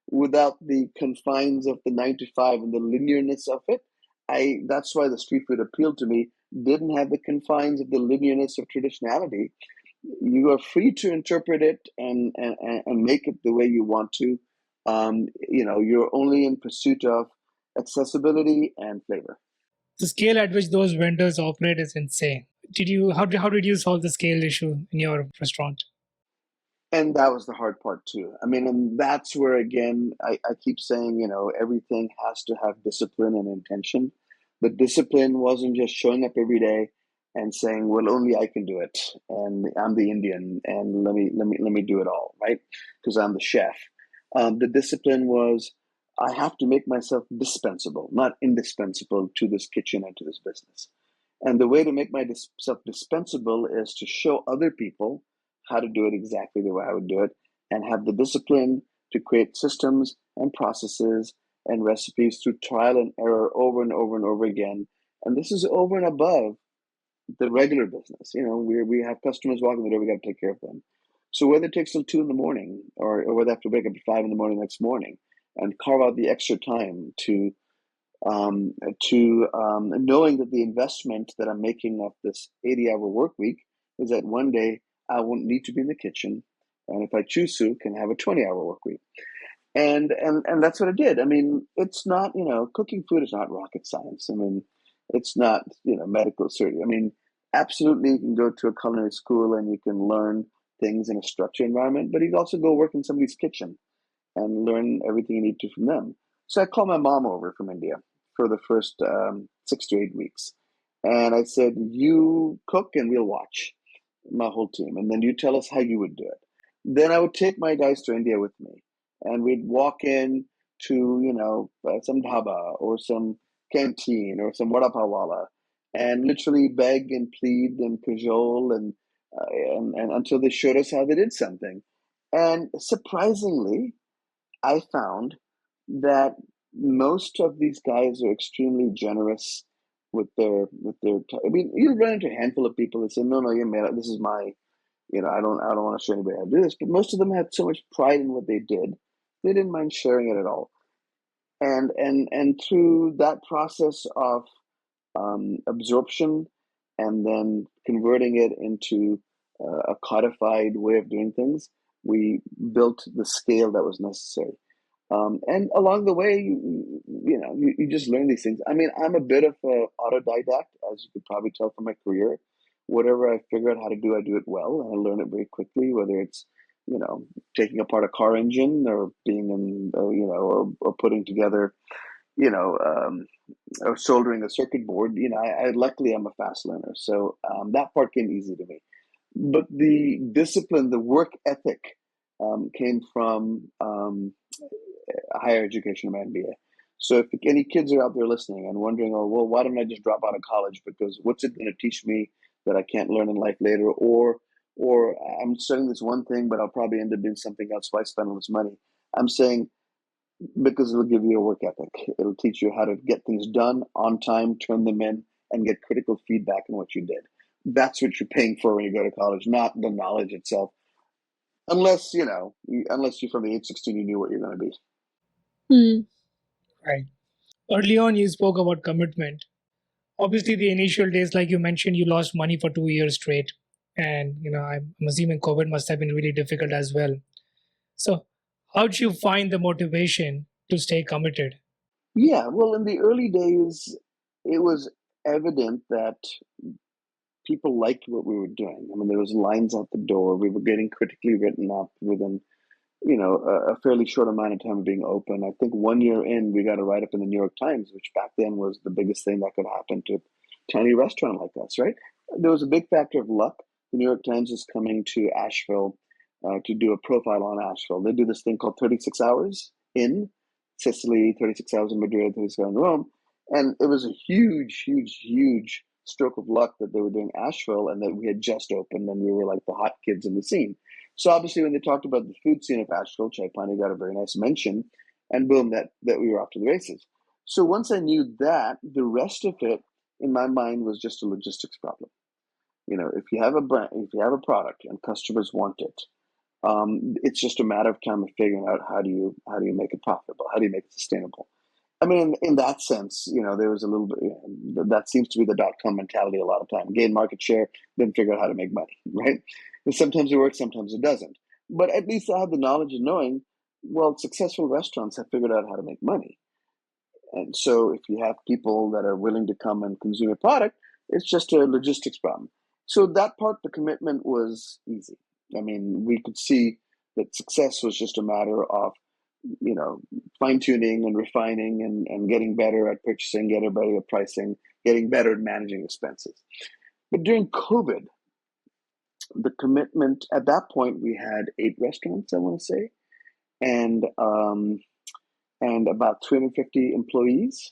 without the confines of the 9 to 5 and the linearness of it. That's why the street food appealed to me. Didn't have the confines of the linearness of traditionality. You are free to interpret it and make it the way you want to. You're only in pursuit of accessibility and flavor. The scale at which those vendors operate is insane. How did you solve the scale issue in your restaurant? And that was the hard part too. I mean, and that's where, again, I keep saying, everything has to have discipline and intention. The discipline wasn't just showing up every day and saying, "Well, only I can do it, and I'm the Indian, and let me do it all," right? Because I'm the chef. The discipline was, I have to make myself dispensable, not indispensable, to this kitchen and to this business. And the way to make myself dispensable is to show other people how to do it exactly the way I would do it, and have the discipline to create systems and processes and recipes through trial and error over and over and over again. And this is over and above the regular business. We have customers walking the door, we got to take care of them. So whether it takes till 2 in the morning, or whether I have to wake up at 5 in the morning next morning and carve out the extra time to knowing that the investment that I'm making of this 80-hour work week is that one day I won't need to be in the kitchen, and if I choose to, can have a 20-hour work week. And that's what I did. I mean, it's not, cooking food is not rocket science. I mean, it's not, medical surgery. I mean, absolutely, you can go to a culinary school and you can learn things in a structured environment, but you can also go work in somebody's kitchen and learn everything you need to from them. So I called my mom over from India for the first 6 to 8 weeks. And I said, "You cook and we'll watch, my whole team. And then you tell us how you would do it." Then I would take my guys to India with me, and we'd walk in to, some dhaba or some canteen or some vada pav wala, and literally beg and plead and cajole and until they showed us how they did something. And surprisingly, I found that most of these guys are extremely generous with their I mean, you run into a handful of people that say, "No, no, you made it. This is my, I don't want to show anybody how to do this." But most of them had so much pride in what they did, they didn't mind sharing it at all. And through that process of absorption, and then converting it into a codified way of doing things, we built the scale that was necessary. And along the way, you just learn these things. I mean, I'm a bit of an autodidact, as you could probably tell from my career. Whatever I figure out how to do, I do it well, and I learn it very quickly. Whether it's taking apart a car engine, or being in or putting together or soldering a circuit board. Luckily I'm a fast learner, so that part came easy to me. But the discipline, the work ethic, came from higher education, of MBA. So if any kids are out there listening and wondering, "Oh, well, why don't I just drop out of college? Because what's it going to teach me that I can't learn in life later?" Or "I'm studying this one thing, but I'll probably end up doing something else. Why spend all this money?" I'm saying, because it'll give you a work ethic. It'll teach you how to get things done on time, turn them in, and get critical feedback on what you did. That's what you're paying for when you go to college, not the knowledge itself. Unless you're from the age 16, you knew what you're going to be. Hmm. Right. Early on, you spoke about commitment. Obviously, the initial days, like you mentioned, you lost money for 2 years straight. And, I'm assuming COVID must have been really difficult as well. So, how did you find the motivation to stay committed? Yeah, well, in the early days, it was evident that people liked what we were doing. I mean, there was lines out the door. We were getting critically written up within, a fairly short amount of time of being open. I think 1 year in, we got a write-up in the New York Times, which back then was the biggest thing that could happen to a tiny restaurant like us, right? There was a big factor of luck. The New York Times is coming to Asheville to do a profile on Asheville. They do this thing called 36 Hours in Sicily, 36 Hours in Madrid, 36 Hours in Rome. And it was a huge, huge, huge stroke of luck that they were doing Asheville and that we had just opened and we were like the hot kids in the scene. So obviously when they talked about the food scene of Asheville, Chai Pani got a very nice mention, and boom, that we were off to the races. So once I knew that, the rest of it in my mind was just a logistics problem. If you have a brand, if you have a product and customers want it, it's just a matter of time of figuring out how do you make it profitable, how do you make it sustainable. I mean, in that sense, there was a little bit, that seems to be the dot-com mentality a lot of time. Gain market share, then figure out how to make money, right? And sometimes it works, sometimes it doesn't. But at least I had the knowledge of knowing, well, successful restaurants have figured out how to make money. And so if you have people that are willing to come and consume a product, it's just a logistics problem. So that part, the commitment was easy. I mean, we could see that success was just a matter of fine tuning and refining and getting better at purchasing, getting better at pricing, getting better at managing expenses. But during COVID, the commitment at that point, we had 8 restaurants, I want to say, and about 350 employees.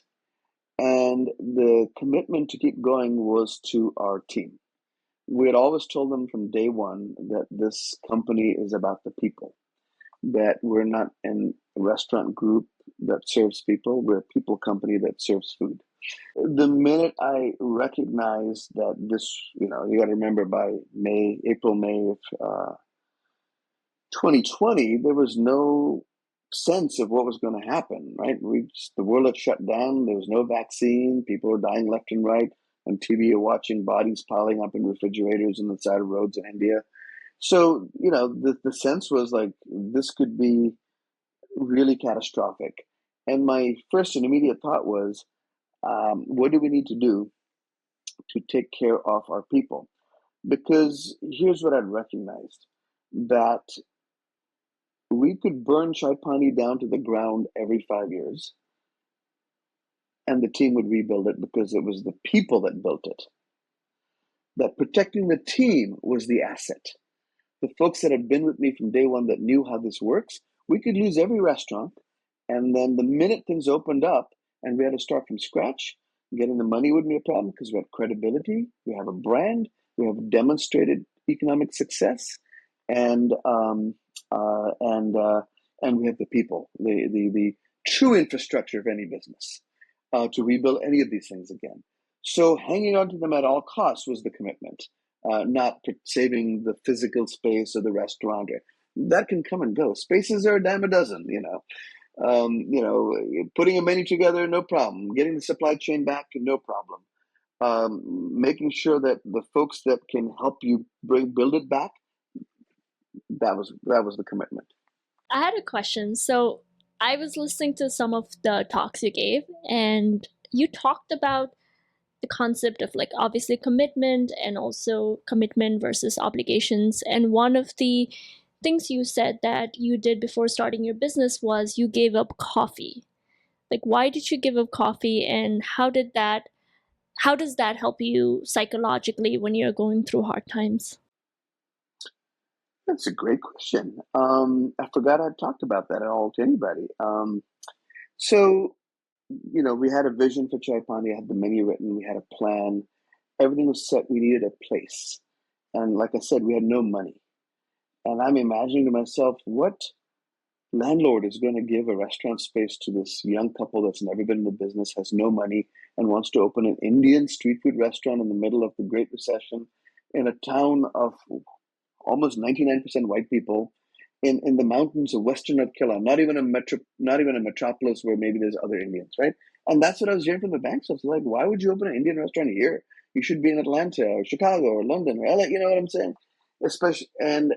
And the commitment to keep going was to our team. We had always told them from day one that this company is about the people, that we're not a restaurant group that serves people, we're a people company that serves food. The minute I recognized that this, you got to remember by April, May of 2020, there was no sense of what was going to happen, right? The world had shut down. There was no vaccine. People were dying left and right. On TV, you're watching bodies piling up in refrigerators on the side of roads in India. So, the sense was like, this could be really catastrophic. And my first and immediate thought was, what do we need to do to take care of our people? Because here's what I'd recognized, that we could burn Chai Pani down to the ground every 5 years, and the team would rebuild it because it was the people that built it. That protecting the team was the asset. The folks that had been with me from day one that knew how this works, we could lose every restaurant, and then the minute things opened up and we had to start from scratch, getting the money wouldn't be a problem because we have credibility, we have a brand, we have demonstrated economic success, and we have the people, the true infrastructure of any business to rebuild any of these things again. So hanging on to them at all costs was the commitment, not saving the physical space of the restaurant. That can come and go. Spaces are a dime a dozen, putting a menu together, no problem. Getting the supply chain back, no problem. Making sure that the folks that can help you build it back, that was the commitment. I had a question. So I was listening to some of the talks you gave, and you talked about the concept of like obviously commitment and also commitment versus obligations. And one of the things you said that you did before starting your business was you gave up coffee. Like, why did you give up coffee, and how does that help you psychologically when you're going through hard times? That's a great question. I forgot I'd talked about that at all to anybody. So, we had a vision for Chai Pani. I had the menu written. We had a plan. Everything was set. We needed a place. And like I said, we had no money. And I'm imagining to myself, what landlord is going to give a restaurant space to this young couple that's never been in the business, has no money, and wants to open an Indian street food restaurant in the middle of the Great Recession in a town of almost 99% white people in the mountains of Western North Carolina, not even a metropolis where maybe there's other Indians, right? And that's what I was hearing from the banks. I was like, why would you open an Indian restaurant here? You should be in Atlanta or Chicago or London or LA. You know what I'm saying? Especially, and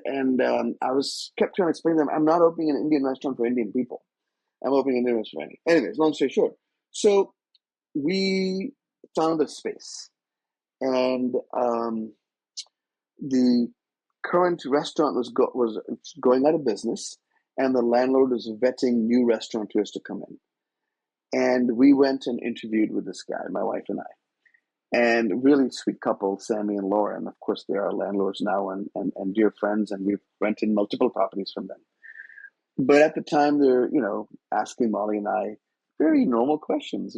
I was kept trying to explain to them, I'm not opening an Indian restaurant for Indian people. I'm opening an Indian restaurant. Anyways, long story short. So we found a space, and the current restaurant was going out of business, and the landlord was vetting new restaurateurs to come in. And we went and interviewed with this guy, my wife and I, and really sweet couple, Sammy and Laura. And of course, they are landlords now and dear friends, and we've rented multiple properties from them. But at the time, they're, asking Molly and I very normal questions,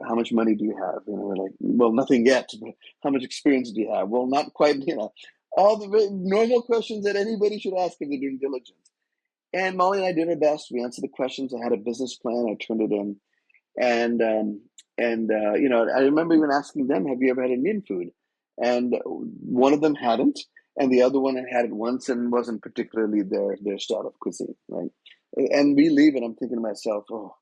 how much money do you have? We're like, well, nothing yet, but how much experience do you have? Well, not quite, all the very normal questions that anybody should ask if they're doing diligence. And Molly and I did our best. We answered the questions. I had a business plan. I turned it in. I remember even asking them, have you ever had Indian food? And one of them hadn't, and the other one had it once and wasn't particularly their style of cuisine, right? And we leave, and I'm thinking to myself, oh,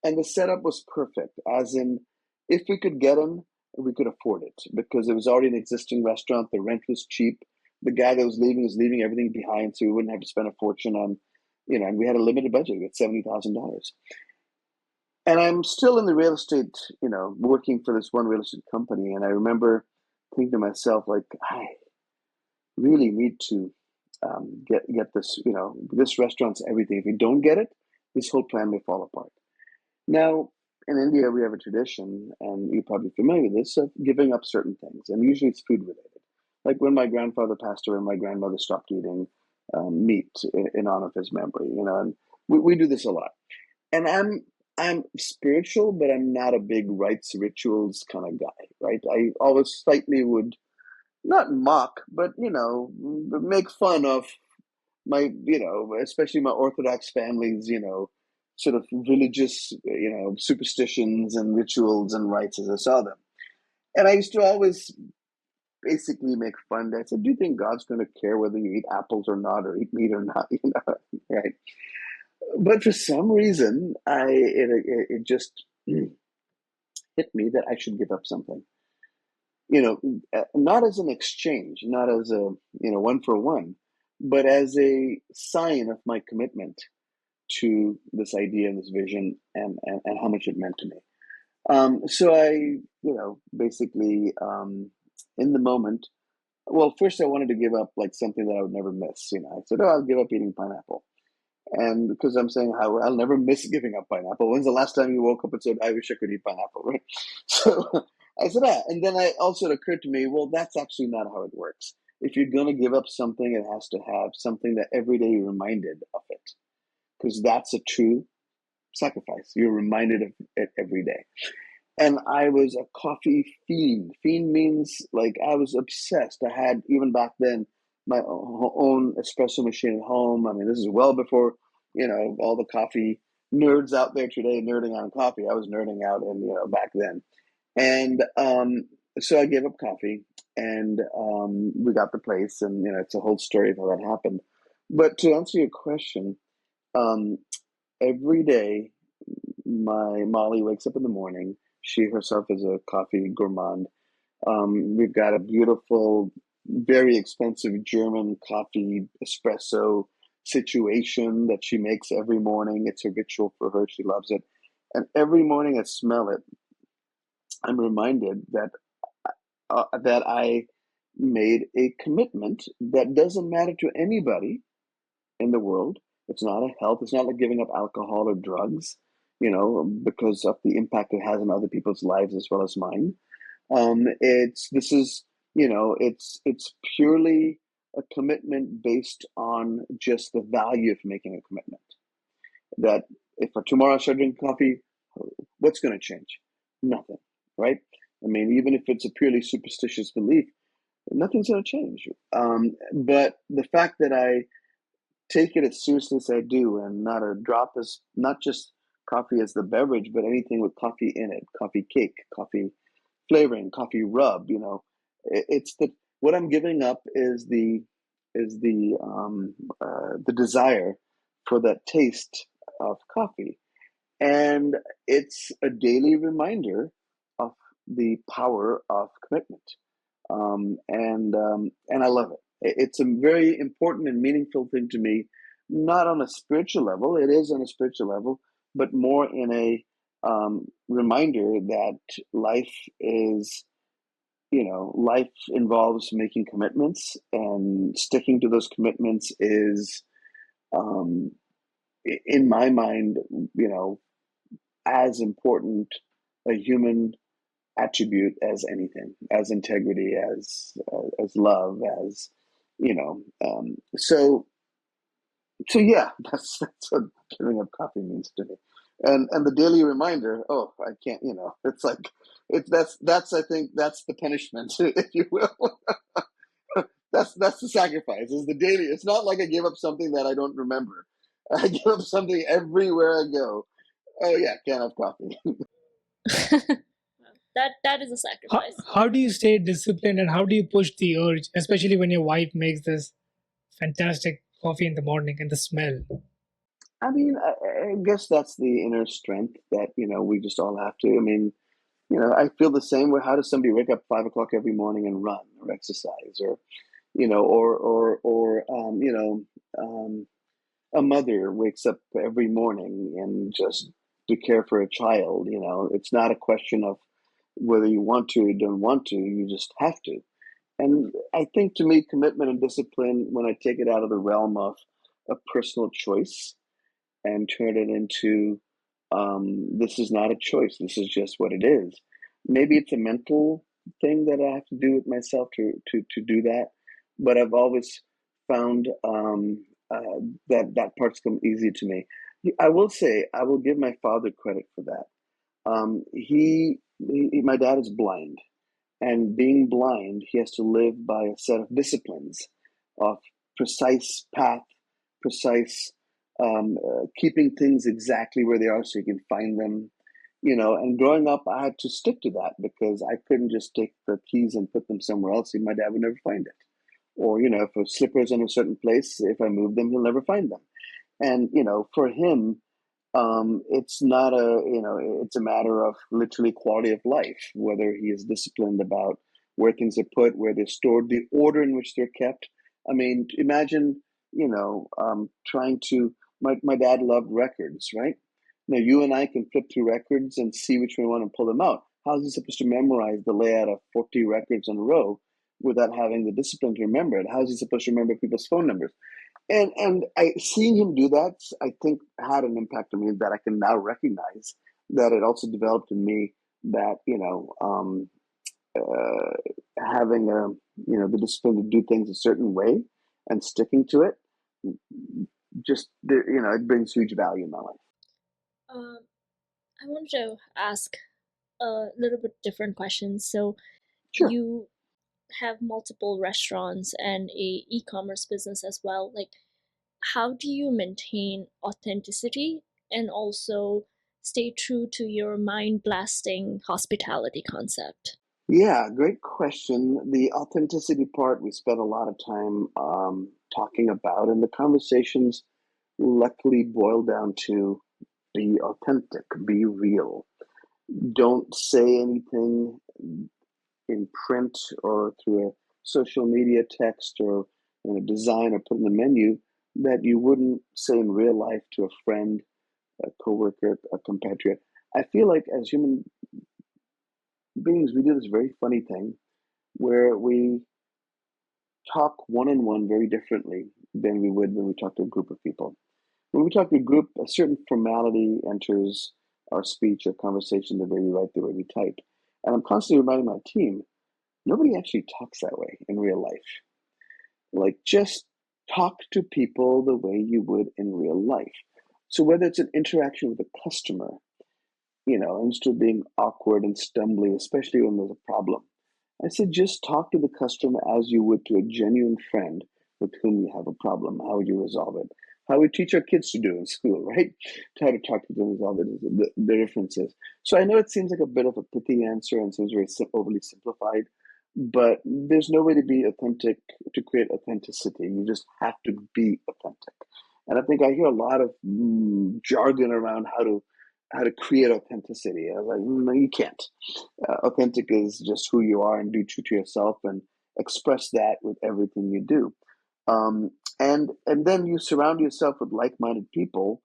and the setup was perfect, as in, if we could get them, we could afford it because it was already an existing restaurant. The rent was cheap. The guy that was leaving everything behind, so we wouldn't have to spend a fortune on, and we had a limited budget. We had $70,000. And I'm still in the real estate, working for this one real estate company. And I remember thinking to myself, like, I really need to get this, this restaurant's everything. If we don't get it, this whole plan may fall apart. Now, in India, we have a tradition, and you're probably familiar with this, of giving up certain things. And usually it's food related. Like when my grandfather passed away, my grandmother stopped eating meat in honor of his memory, and we do this a lot. And I'm spiritual, but I'm not a big rites, rituals kind of guy, right? I always slightly would not mock, but, make fun of my, especially my Orthodox family's, sort of religious, superstitions and rituals and rites as I saw them. And I used to always basically make fun. I said, do you think God's going to care whether you eat apples or not, or eat meat or not, right? But for some reason, it just hit me that I should give up something. Not as an exchange, not as a one for one, but as a sign of my commitment to this idea and this vision and how much it meant to me. So I, basically in the moment, well, first I wanted to give up like something that I would never miss. I said, oh, I'll give up eating pineapple. And because I'm saying I'll never miss giving up pineapple. When's the last time you woke up and said, I wish I could eat pineapple, right? So I said that. And then it occurred to me, well, that's actually not how it works. If you're going to give up something, it has to have something that every day you're reminded of it. Because that's a true sacrifice. You're reminded of it every day. And I was a coffee fiend. Fiend means like I was obsessed. I had, even back then, my own espresso machine at home. I mean, this is well before, all the coffee nerds out there today nerding on coffee. I was nerding out back then. And so I gave up coffee, and we got the place, and, it's a whole story of how that happened. But to answer your question, every day, my Molly wakes up in the morning. She herself is a coffee gourmand. We've got a beautiful, very expensive German coffee espresso situation that she makes every morning. It's a ritual for her. She loves it. And every morning I smell it, I'm reminded that I made a commitment that doesn't matter to anybody in the world. It's not a health. It's not like giving up alcohol or drugs, because of the impact it has on other people's lives as well as mine. It's purely a commitment based on just the value of making a commitment. That if tomorrow I start drinking coffee, what's going to change? Nothing, right? I mean, even if it's a purely superstitious belief, nothing's going to change. But the fact that I take it as seriously as I do, and not a drop is not just coffee as the beverage, but anything with coffee in it, coffee cake, coffee flavoring, coffee rub. It's what I'm giving up is the desire for that taste of coffee, and it's a daily reminder of the power of commitment, and I love it. It's a very important and meaningful thing to me, not on a spiritual level. It is on a spiritual level, but more in a reminder that life is, life involves making commitments, and sticking to those commitments is, um, in my mind, as important a human attribute as anything, as integrity, as love, as you know. So yeah, that's what giving up coffee means to me, and the daily reminder. Oh, I can't. It's like that's I think that's the punishment, if you will. That's the sacrifice. Is the daily. It's not like I give up something that I don't remember. I give up something everywhere I go. Oh yeah, can't have coffee. That is a How, sacrifice. how do you stay disciplined and how do you push the urge, especially when your wife makes this fantastic coffee in the morning and the smell? I mean, I guess that's the inner strength that we just all have to. I mean, I feel the same way. How does somebody wake up 5 o'clock every morning and run or exercise, or um, a mother wakes up every morning and just to care for a child. It's not a question of whether you want to or don't want to. You just have to. And I think, to me, commitment and discipline, when I take it out of the realm of a personal choice and turn it into, this is not a choice, this is just what it is. Maybe it's a mental thing that I have to do with myself to do that, but I've always found, that part's come easy to me. I will say, I will give my father credit for that. My dad is blind, and being blind, he has to live by a set of disciplines of precise path, precise, keeping things exactly where they are so you can find them. And growing up, I had to stick to that because I couldn't just take the keys and put them somewhere else, and my dad would never find it. Or, if a slipper's in a certain place, if I move them, he'll never find them. And, for him, it's not it's a matter of literally quality of life, whether he is disciplined about where things are put, where they're stored, the order in which they're kept. I mean, imagine, trying to, my dad loved records, right? Now, you and I can flip through records and see which one we want to pull them out. How is he supposed to memorize the layout of 40 records in a row without having the discipline to remember it? How is he supposed to remember people's phone numbers? And I seeing him do that, I think, had an impact on me that I can now recognize, that it also developed in me, that having the discipline to do things a certain way and sticking to it, just it brings huge value in my life. Um, I wanted to ask a little bit different question. So Sure. you have multiple restaurants and a e-commerce business as well. Like, how do you maintain authenticity and also stay true to your mind blasting hospitality concept? Yeah, great question. The authenticity part, we spent a lot of time talking about, and the conversations luckily boil down to be authentic, be real. Don't say anything in print or through a social media text or in a design or put in the menu that you wouldn't say in real life to a friend, a coworker, a compatriot. I feel like as human beings, we do this very funny thing where we talk one on one very differently than we would when we talk to a group of people. When we talk to a group, a certain formality enters our speech or conversation the way we write, the way we type. And I'm constantly reminding my team, nobody actually talks that way in real life. Like, just talk to people the way you would in real life. So whether it's an interaction with a customer, instead of being awkward and stumbly, especially when there's a problem, I said, just talk to the customer as you would to a genuine friend with whom you have a problem. How would you resolve it? How we teach our kids to do in school, right? To how to talk to them, resolve the differences. So I know it seems like a bit of a pithy answer and seems very overly simplified, but there's no way to be authentic, to create authenticity. You just have to be authentic. And I think I hear a lot of jargon around how to create authenticity. I was like, no, you can't. Authentic is just who you are, and do true to yourself and express that with everything you do. And then you surround yourself with like-minded people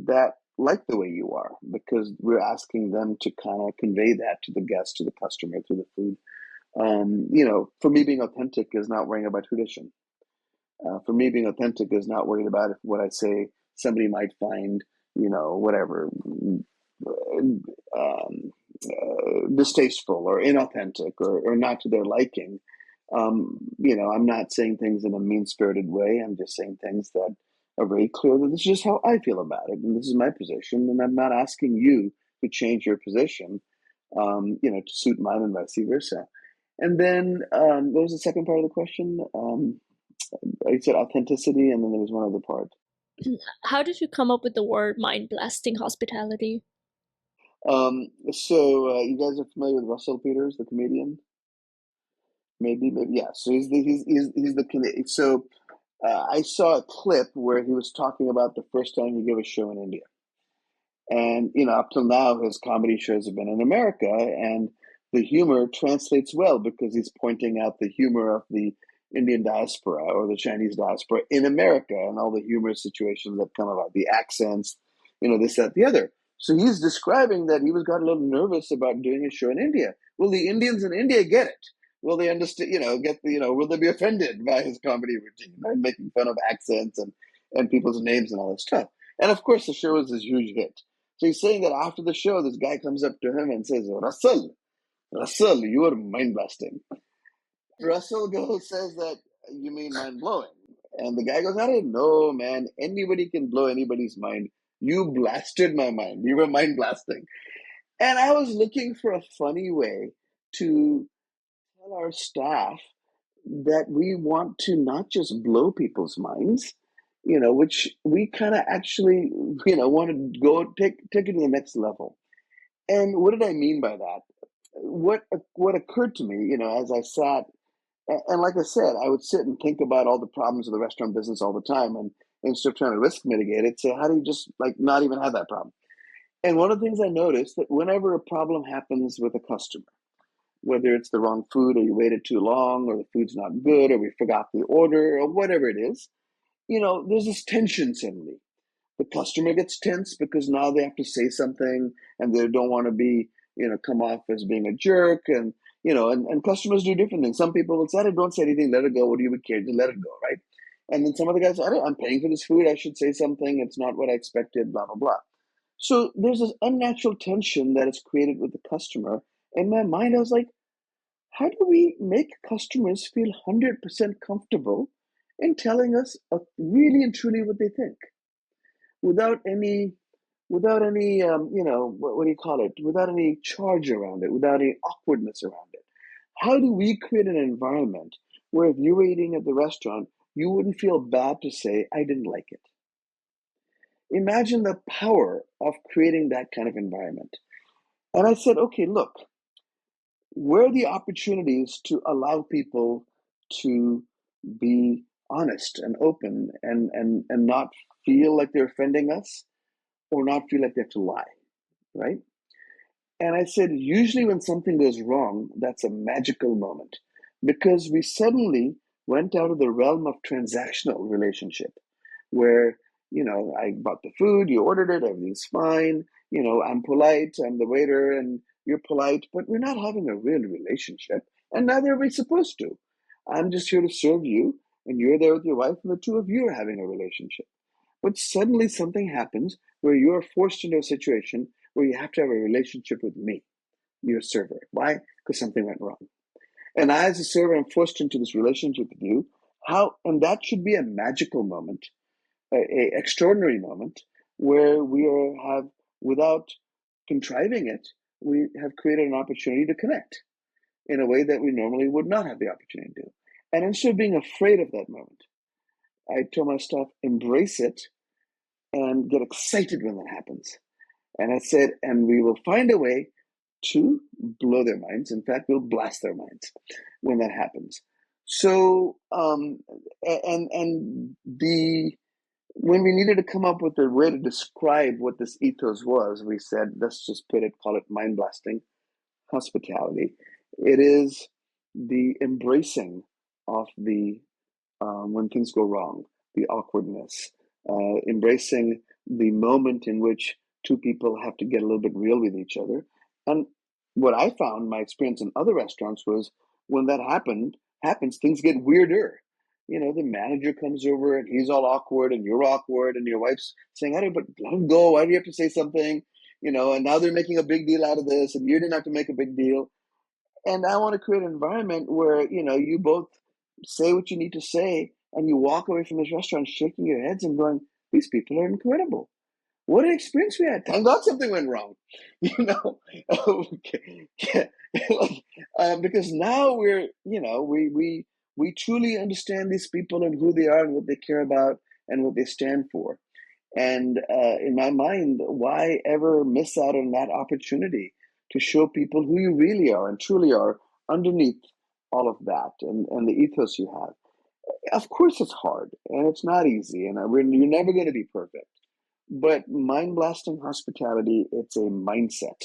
that like the way you are, because we're asking them to kind of convey that to the guest, to the customer, through the food. For me, being authentic is not worrying about tradition. For me, being authentic is not worried about if what I say somebody might find, whatever, distasteful or inauthentic or not to their liking. I'm not saying things in a mean-spirited way. I'm just saying things that are very clear that this is just how I feel about it, and this is my position, and I'm not asking you to change your position, to suit mine and vice versa. And then, what was the second part of the question? I said authenticity, and then there was one other part. How did you come up with the word mind blasting hospitality? You guys are familiar with Russell Peters, the comedian? Maybe, yeah. So he's the comedian. So I saw a clip where he was talking about the first time he gave a show in India. And, up till now, his comedy shows have been in America, and the humor translates well because he's pointing out the humor of the Indian diaspora or the Chinese diaspora in America and all the humorous situations that come about, the accents, this, that, the other. So he's describing that he got a little nervous about doing a show in India. Will the Indians in India get it? Will they understand, will they be offended by his comedy routine, right? Making fun of accents and people's names and all that stuff. And of course, the show was this huge hit. So he's saying that after the show, this guy comes up to him and says, Russell, you are mind blasting. Russell says that, you mean mind blowing? And the guy goes, I didn't know, man. Anybody can blow anybody's mind. You blasted my mind. You were mind blasting. And I was looking for a funny way to tell our staff that we want to not just blow people's minds, which we kind of actually, want to go take it to the next level. And what did I mean by that? What occurred to me, as I sat, and like I said, I would sit and think about all the problems of the restaurant business all the time, and instead of trying to risk mitigate it, say, how do you just not even have that problem? And one of the things I noticed that whenever a problem happens with a customer, whether it's the wrong food or you waited too long or the food's not good or we forgot the order or whatever it is, there's this tension suddenly. The customer gets tense because now they have to say something and they don't want to be, come off as being a jerk. And, and customers do different things. Some people will say, don't say anything, let it go. What do you care? Just let it go, right? And then some other guys say, I'm paying for this food. I should say something. It's not what I expected, blah, blah, blah. So there's this unnatural tension that is created with the customer. In my mind, I was like, how do we make customers feel 100% comfortable in telling us really and truly what they think without any what do you call it, without any charge around it, without any awkwardness around it? How do we create an environment where if you were eating at the restaurant, you wouldn't feel bad to say, I didn't like it? Imagine the power of creating that kind of environment. And I said, okay, look, where are the opportunities to allow people to be honest and open and not feel like they're offending us or not feel like they have to lie, right? And I said, usually when something goes wrong, that's a magical moment because we suddenly went out of the realm of transactional relationship where, I bought the food, you ordered it, everything's fine. I'm polite, I'm the waiter, and you're polite, but we're not having a real relationship, and neither are we supposed to. I'm just here to serve you, and you're there with your wife, and the two of you are having a relationship. But suddenly something happens where you're forced into a situation where you have to have a relationship with me, your server. Why? Because something went wrong. And I, as a server, am forced into this relationship with you. And that should be a magical moment, a extraordinary moment where have, without contriving it, we have created an opportunity to connect in a way that we normally would not have the opportunity to do. And instead of being afraid of that moment, I tell my staff, embrace it and get excited when that happens. And I said, and we will find a way to blow their minds. In fact, we'll blast their minds when that happens. So, when we needed to come up with a way to describe what this ethos was, we said, let's just call it mind blasting hospitality. It is the embracing of the when things go wrong, the awkwardness, embracing the moment in which two people have to get a little bit real with each other. And what I found, my experience in other restaurants was when that happens, things get weirder. The manager comes over and he's all awkward and you're awkward and your wife's saying, "Hey, but let him go. Why do you have to say something?" And now they're making a big deal out of this and you didn't have to make a big deal. And I want to create an environment where, you both say what you need to say and you walk away from this restaurant shaking your heads and going, "These people are incredible. What an experience we had. Thank God something went wrong." you know Okay. Like, because now we truly understand these people and who they are and what they care about and what they stand for. And in my mind, why ever miss out on that opportunity to show people who you really are and truly are underneath all of that and the ethos you have? Of course, it's hard and it's not easy, and you're never going to be perfect. But mind blasting hospitality, it's a mindset,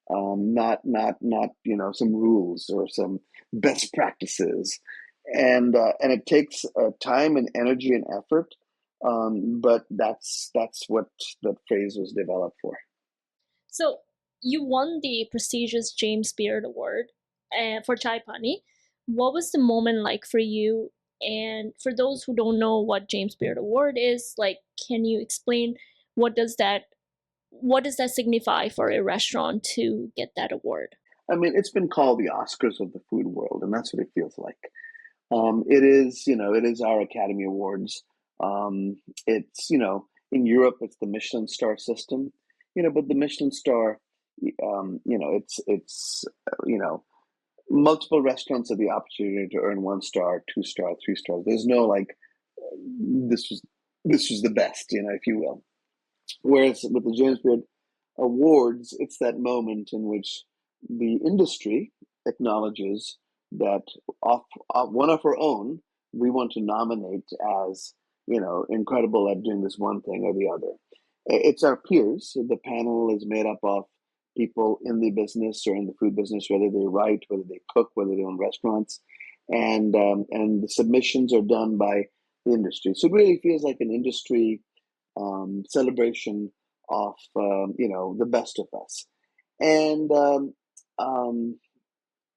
not some rules or some best practices, and it takes time and energy and effort. But that's what that phrase was developed for. So you won the prestigious James Beard Award for Chai Pani. What was the moment like for you? And for those who don't know what James Beard Award is, like, can you explain what does that what does that signify for a restaurant to get that award? I mean, it's been called the Oscars of the food world, and that's what it feels like. It is our Academy Awards. It's, in Europe, it's the Michelin star system, but the Michelin star, it's multiple restaurants have the opportunity to earn 1 star, 2 star, 3 stars. There's no like, this was, this was the best, if you will. Whereas with the James Beard Awards, it's that moment in which the industry acknowledges that one of our own, we want to nominate as, incredible at doing this one thing or the other. It's our peers. The panel is made up of people in the business or in the food business, whether they write, whether they cook, whether they own restaurants, and the submissions are done by the industry. So it really feels like an industry celebration of the best of us, and um,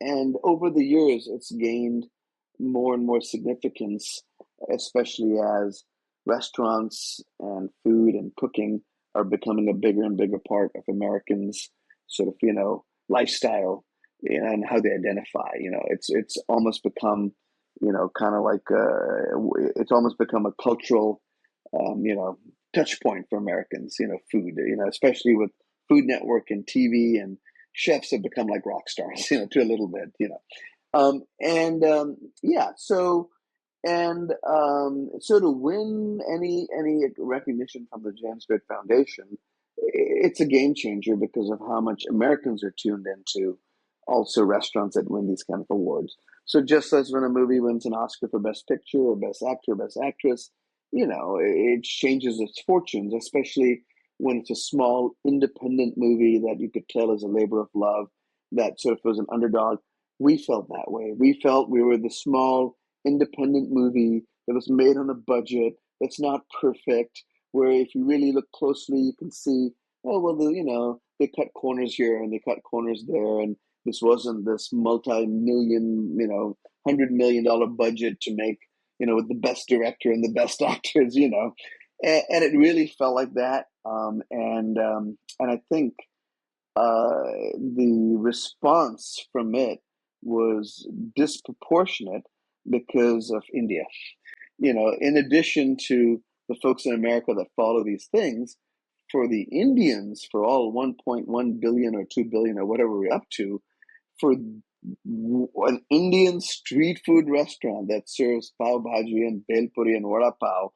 and over the years it's gained more and more significance, especially as restaurants and food and cooking are becoming a bigger and bigger part of Americans' sort of lifestyle and how they identify. It's almost become kind of like it's almost become a cultural touch point for Americans, food, especially with Food Network and TV, and chefs have become like rock stars, to a little bit. And yeah, so to win any recognition from the James Beard Foundation, it's a game changer because of how much Americans are tuned into also restaurants that win these kind of awards. So just as when a movie wins an Oscar for Best Picture or Best Actor or Best Actress, it changes its fortunes, especially when it's a small independent movie that you could tell is a labor of love, that sort of was an underdog. We felt that way. We felt we were the small independent movie that was made on a budget, that's not perfect, where if you really look closely, you can see, oh, well, they cut corners here and they cut corners there. And this wasn't this multi-million, $100 million budget to make, with the best director and the best actors, and it really felt like that. And I think the response from it was disproportionate because of India. In addition to the folks in America that follow these things, for the Indians, for all 1.1 billion or 2 billion or whatever we're up to, for an Indian street food restaurant that serves pav bhaji and bhel puri and vada pav,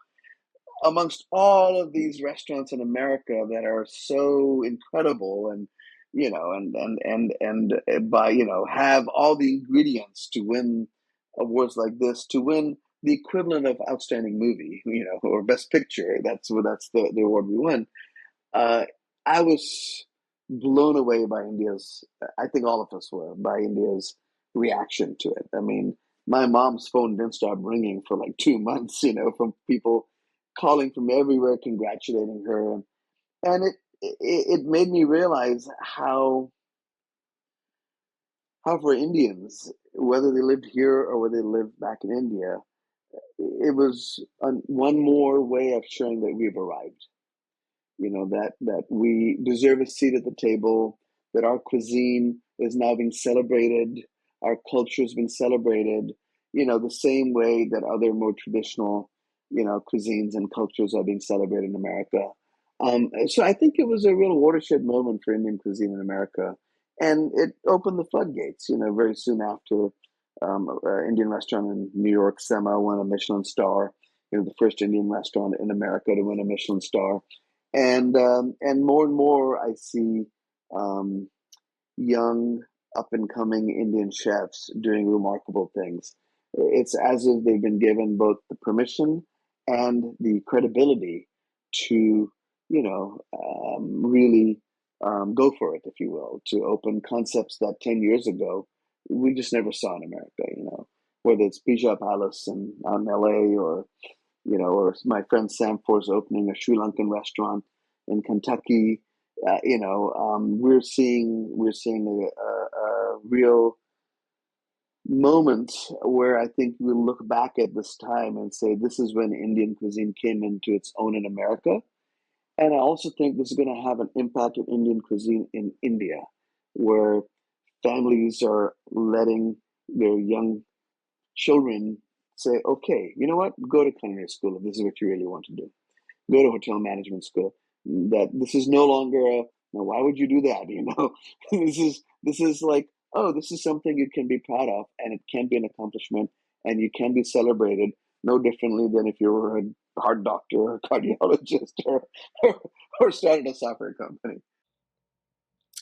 amongst all of these restaurants in America that are so incredible and by have all the ingredients to win awards like this, to win the equivalent of outstanding movie, or best picture. That's the award we won. I was blown away by India's. I think all of us were, by India's reaction to it. I mean, my mom's phone didn't stop ringing for like 2 months, from people calling from everywhere, congratulating her, and it made me realize how for Indians, whether they lived here or whether they lived back in India, it was one more way of showing that we've arrived. That we deserve a seat at the table, that our cuisine is now being celebrated, our culture has been celebrated, the same way that other more traditional, cuisines and cultures are being celebrated in America. So I think it was a real watershed moment for Indian cuisine in America, and it opened the floodgates. Very soon after, Indian restaurant in New York, Sema, won a Michelin star. The first Indian restaurant in America to win a Michelin star, and more I see um, young up and coming Indian chefs doing remarkable things. It's as if they've been given both the permission and the credibility to really go for it, if you will, to open concepts that 10 years ago we just never saw in America. Whether it's Pija Palace out in LA, or my friend Sam For's opening a Sri Lankan restaurant in Kentucky. We're seeing a real moment where I think we'll look back at this time and say this is when Indian cuisine came into its own in America. And I also think this is going to have an impact on Indian cuisine in India, where families are letting their young children say, okay, you know what? Go to culinary school if this is what you really want to do. Go to hotel management school. That this is no longer why would you do that? This is like, oh, this is something you can be proud of, and it can be an accomplishment, and you can be celebrated no differently than if you were a heart doctor or a cardiologist or, or started a software company.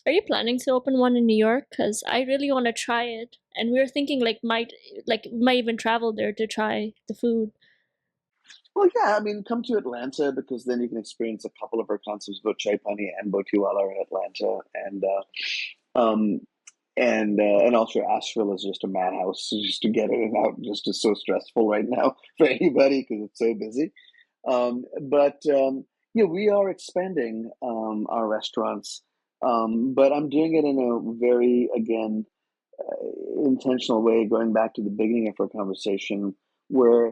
Are you planning to open one in New York? Because I really want to try it, and we were thinking might even travel there to try the food. Well, yeah, I mean, come to Atlanta because then you can experience a couple of our concepts, both Chai Pani and Botiwala are in Atlanta, um, and also Asheville is just a madhouse just to get in and out. Just is so stressful right now for anybody because it's so busy. But yeah, we are expanding our restaurants, but I'm doing it in a very intentional way. Going back to the beginning of our conversation, where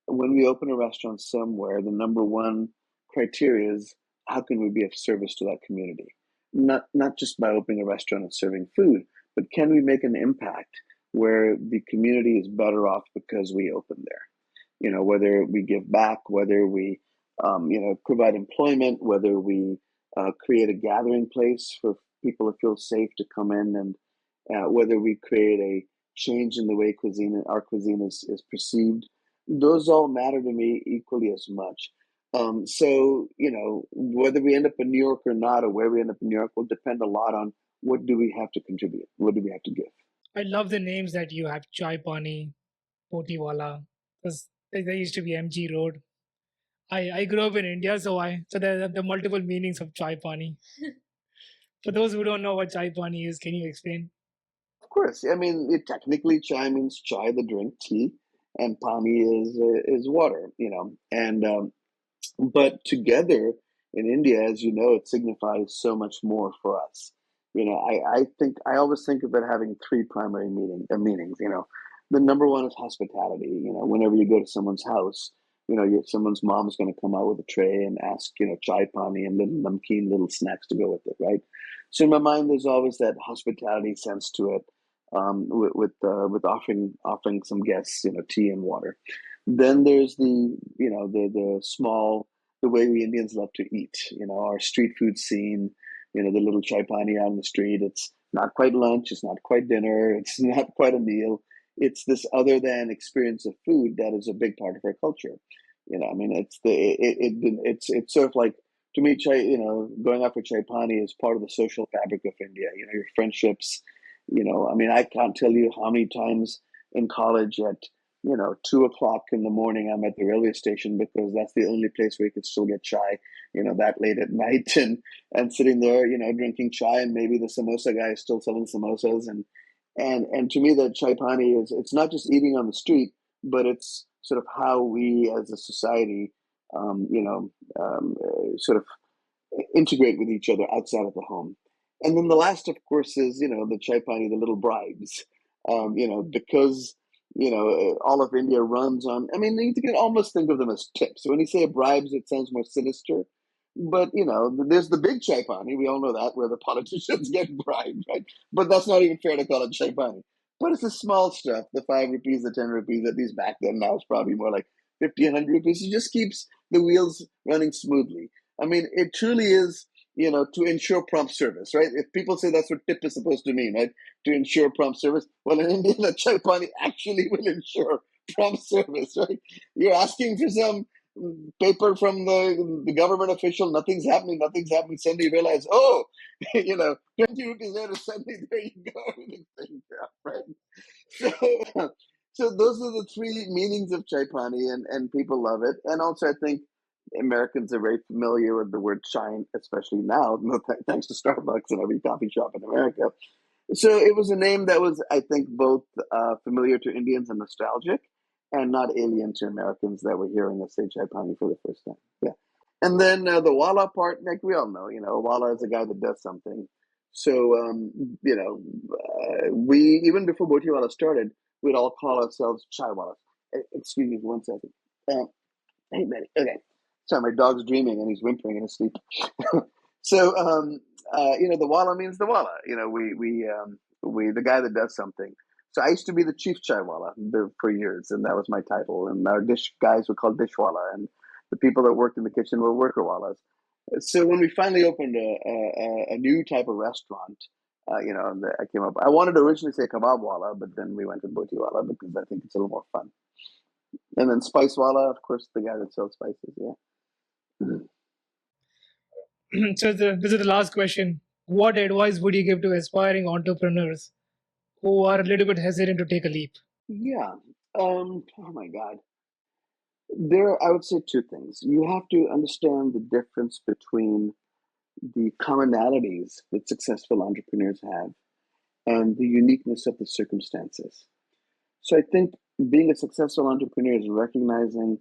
when we open a restaurant somewhere, the number one criteria is how can we be of service to that community? Not just by opening a restaurant and serving food, but can we make an impact where the community is better off because we open there? Whether we give back, whether we, provide employment, whether we create a gathering place for people to feel safe to come in, and whether we create a change in the way our cuisine is perceived, those all matter to me equally as much. So, whether we end up in New York or not, or where we end up in New York will depend a lot on what do we have to contribute? What do we have to give? I love the names that you have: Chai Pani, Potiwala. Because there used to be MG Road. I grew up in India, so there are the multiple meanings of Chai Pani. For those who don't know what Chai Pani is, can you explain? Of course. I mean, technically, chai means chai, the drink, tea, and pani is water. And but together in India, as you know, it signifies so much more for us. I always think of it having three primary meanings. The number one is hospitality. Whenever you go to someone's house, someone's mom is going to come out with a tray and ask, chai pani and little namkeen, little snacks to go with it, right? So in my mind, there's always that hospitality sense to it, with offering some guests, tea and water. Then there's the small, the way we Indians love to eat. Our street food scene. The little chai pani out on the street. It's not quite lunch. It's not quite dinner. It's not quite a meal. It's this other than experience of food that is a big part of our culture. I mean, it's sort of like, to me, chai. Going out for chai pani is part of the social fabric of India. Your friendships. I mean, I can't tell you how many times in college at 2 o'clock in the morning I'm at the railway station because that's the only place where you can still get chai. That late at night, and sitting there, drinking chai, and maybe the samosa guy is still selling samosas, and to me, that chai pani it's not just eating on the street, but it's sort of how we as a society you know, sort of integrate with each other outside of the home. And then the last, of course, is, the Chai Pani, the little bribes, because, all of India runs on, I mean, you can almost think of them as tips. So when you say bribes, it sounds more sinister. But, there's the big Chai Pani. We all know that, where the politicians get bribed, right? But that's not even fair to call it Chai Pani. But it's the small stuff, the 5 rupees, the 10 rupees, at least back then. Now it's probably more like 50, 100 rupees. It just keeps the wheels running smoothly. I mean, it truly is, to ensure prompt service, right? If people say that's what tip is supposed to mean, right? To ensure prompt service. Well, in India, the Chai Pani actually will ensure prompt service, right? You're asking for some paper from the government official, nothing's happening. Suddenly you realize, oh, 20 rupees later, suddenly there you go, everything's taken care of, right? So, so those are the three meanings of Chai Pani, and people love it. And also, I think Americans are very familiar with the word chai, especially now, thanks to Starbucks and every coffee shop in America. So it was a name that was, I think, both familiar to Indians and nostalgic, and not alien to Americans that were hearing us say Chai Pani for the first time. Yeah. And then the Walla part, like we all know, Walla is a guy that does something. So, we, even before Boti Walla started, we'd all call ourselves Chai Wallas. Excuse me for 1 second. Hey, Betty. Okay. Sorry, my dog's dreaming and he's whimpering in his sleep. So, the Walla means the Walla. We the guy that does something. So I used to be the chief chai walla for years, and that was my title. And our dish guys were called dishwalla, and the people that worked in the kitchen were worker wallas. So when we finally opened a new type of restaurant, I came up. I wanted to originally say kebab walla, but then we went to boti walla because I think it's a little more fun. And then spice walla, of course, the guy that sells spices. Yeah. So this is the last question. What advice would you give to aspiring entrepreneurs who are a little bit hesitant to take a leap? Yeah. Oh my God. I would say two things. You have to understand the difference between the commonalities that successful entrepreneurs have and the uniqueness of the circumstances. So I think being a successful entrepreneur is recognizing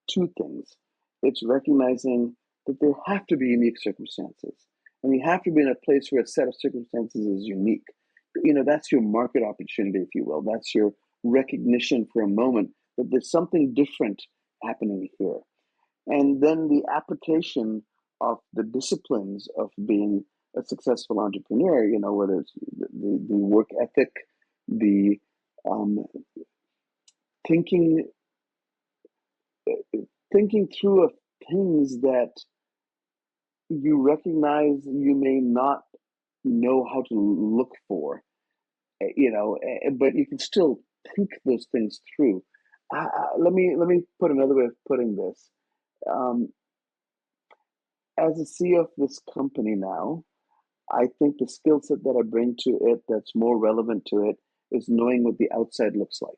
two things. It's recognizing that there have to be unique circumstances, and you have to be in a place where a set of circumstances is unique. That's your market opportunity, if you will. That's your recognition for a moment that there's something different happening here. And then the application of the disciplines of being a successful entrepreneur, whether it's the work ethic, the thinking thinking through of things that you recognize you may not know how to look for, but you can still think those things through. Let me put another way of putting this. Um, as a CEO of this company now, I think the skill set that I bring to it that's more relevant to it is knowing what the outside looks like.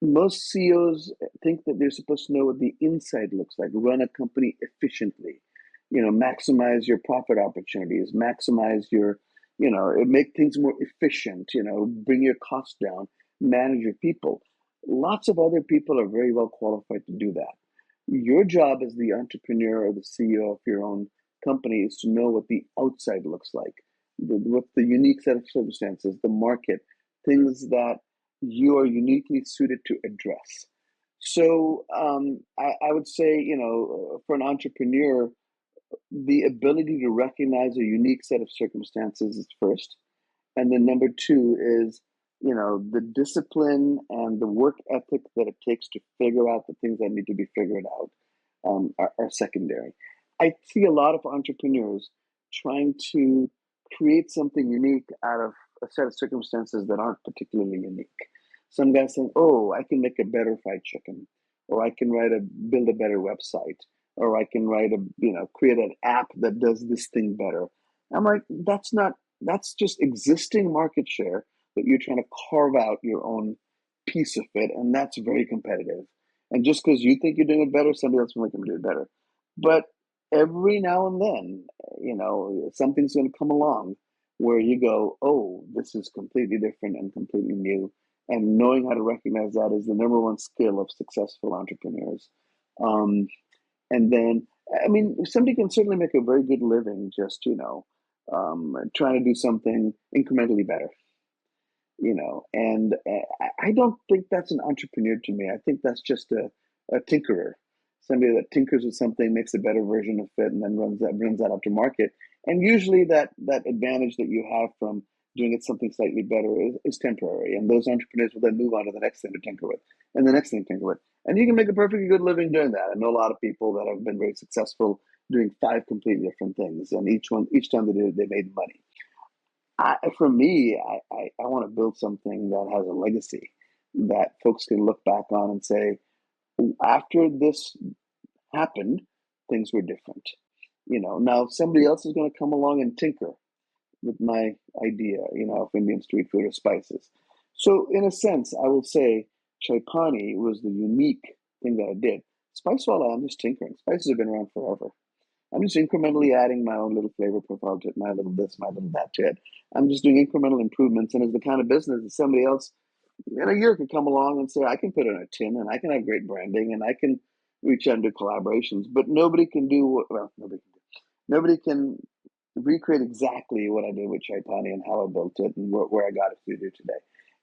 Most CEOs think that they're supposed to know what the inside looks like, run a company efficiently, maximize your profit opportunities, maximize your, make things more efficient, bring your costs down, manage your people. Lots of other people are very well qualified to do that. Your job as the entrepreneur or the CEO of your own company is to know what the outside looks like, what the unique set of circumstances, the market, things that you are uniquely suited to address. So I would say, for an entrepreneur, the ability to recognize a unique set of circumstances is first. And then number two is, the discipline and the work ethic that it takes to figure out the things that need to be figured out are secondary. I see a lot of entrepreneurs trying to create something unique out of a set of circumstances that aren't particularly unique. Some guy saying, "Oh, I can make a better fried chicken, or I can build a better website, or I can create an app that does this thing better." I'm like, that's just existing market share that you're trying to carve out your own piece of it, and that's very competitive. And just because you think you're doing it better, somebody else will make them do it better. But every now and then, something's going to come along where you go, "Oh, this is completely different and completely new." And knowing how to recognize that is the number one skill of successful entrepreneurs. Um, and then, I mean, somebody can certainly make a very good living just, trying to do something incrementally better, and I don't think that's an entrepreneur to me. I think that's just a tinkerer, somebody that tinkers with something, makes a better version of it, and then brings that up to market. And usually that advantage that you have from doing it something slightly better is temporary. And those entrepreneurs will then move on to the next thing to tinker with, and the next thing to tinker with. And you can make a perfectly good living doing that. I know a lot of people that have been very successful doing 5 completely different things, and each time they did it, they made money. For me, I want to build something that has a legacy that folks can look back on and say, after this happened, things were different. Now somebody else is going to come along and tinker with my idea, of Indian street food or spices. So in a sense, I will say Chai Pani was the unique thing that I did. Spicewala, I'm just tinkering. Spices have been around forever. I'm just incrementally adding my own little flavor profile to it, my little this, my little that to it. I'm just doing incremental improvements. And as the kind of business that somebody else in a year could come along and say, I can put it in a tin and I can have great branding and I can reach out and do collaborations. But nobody can nobody can recreate exactly what I did with Chai Pani and how I built it and where I got it to do today.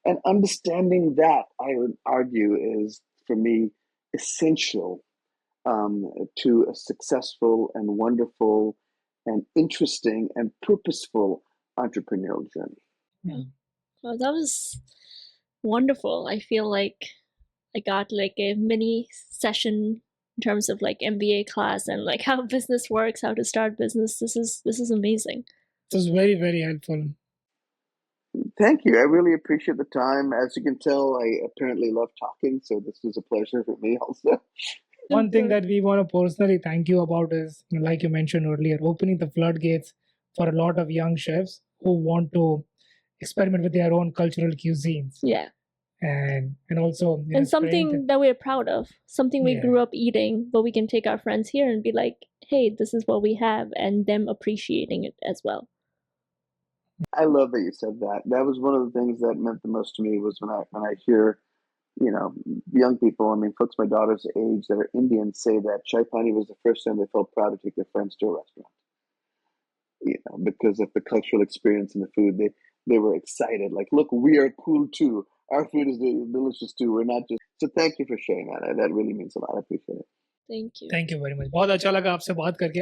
And understanding that, I would argue, is for me essential to a successful and wonderful and interesting and purposeful entrepreneurial journey. Yeah. Well, that was wonderful. I feel like I got like a mini session in terms of like MBA class and like how business works, how to start business. This is amazing. It was very, very helpful. Thank you. I really appreciate the time. As you can tell, I apparently love talking, so this was a pleasure for me also. One thing that we want to personally thank you about is, like you mentioned earlier, opening the floodgates for a lot of young chefs who want to experiment with their own cultural cuisines. Yeah. And also, and something that we're proud of, something we grew up eating, but we can take our friends here and be like, hey, this is what we have, and them appreciating it as well. I love that you said that. That was one of the things that meant the most to me was when I hear, young people, folks my daughter's age that are Indian say that Chai Pani was the first time they felt proud to take their friends to a restaurant. Because of the cultural experience and the food, they were excited. Like, look, we are cool too. Our food is delicious too. We're not just. So thank you for sharing that. That really means a lot. I appreciate it. Thank you. Thank you very much. बहुत अच्छा लगा आपसे बात करके.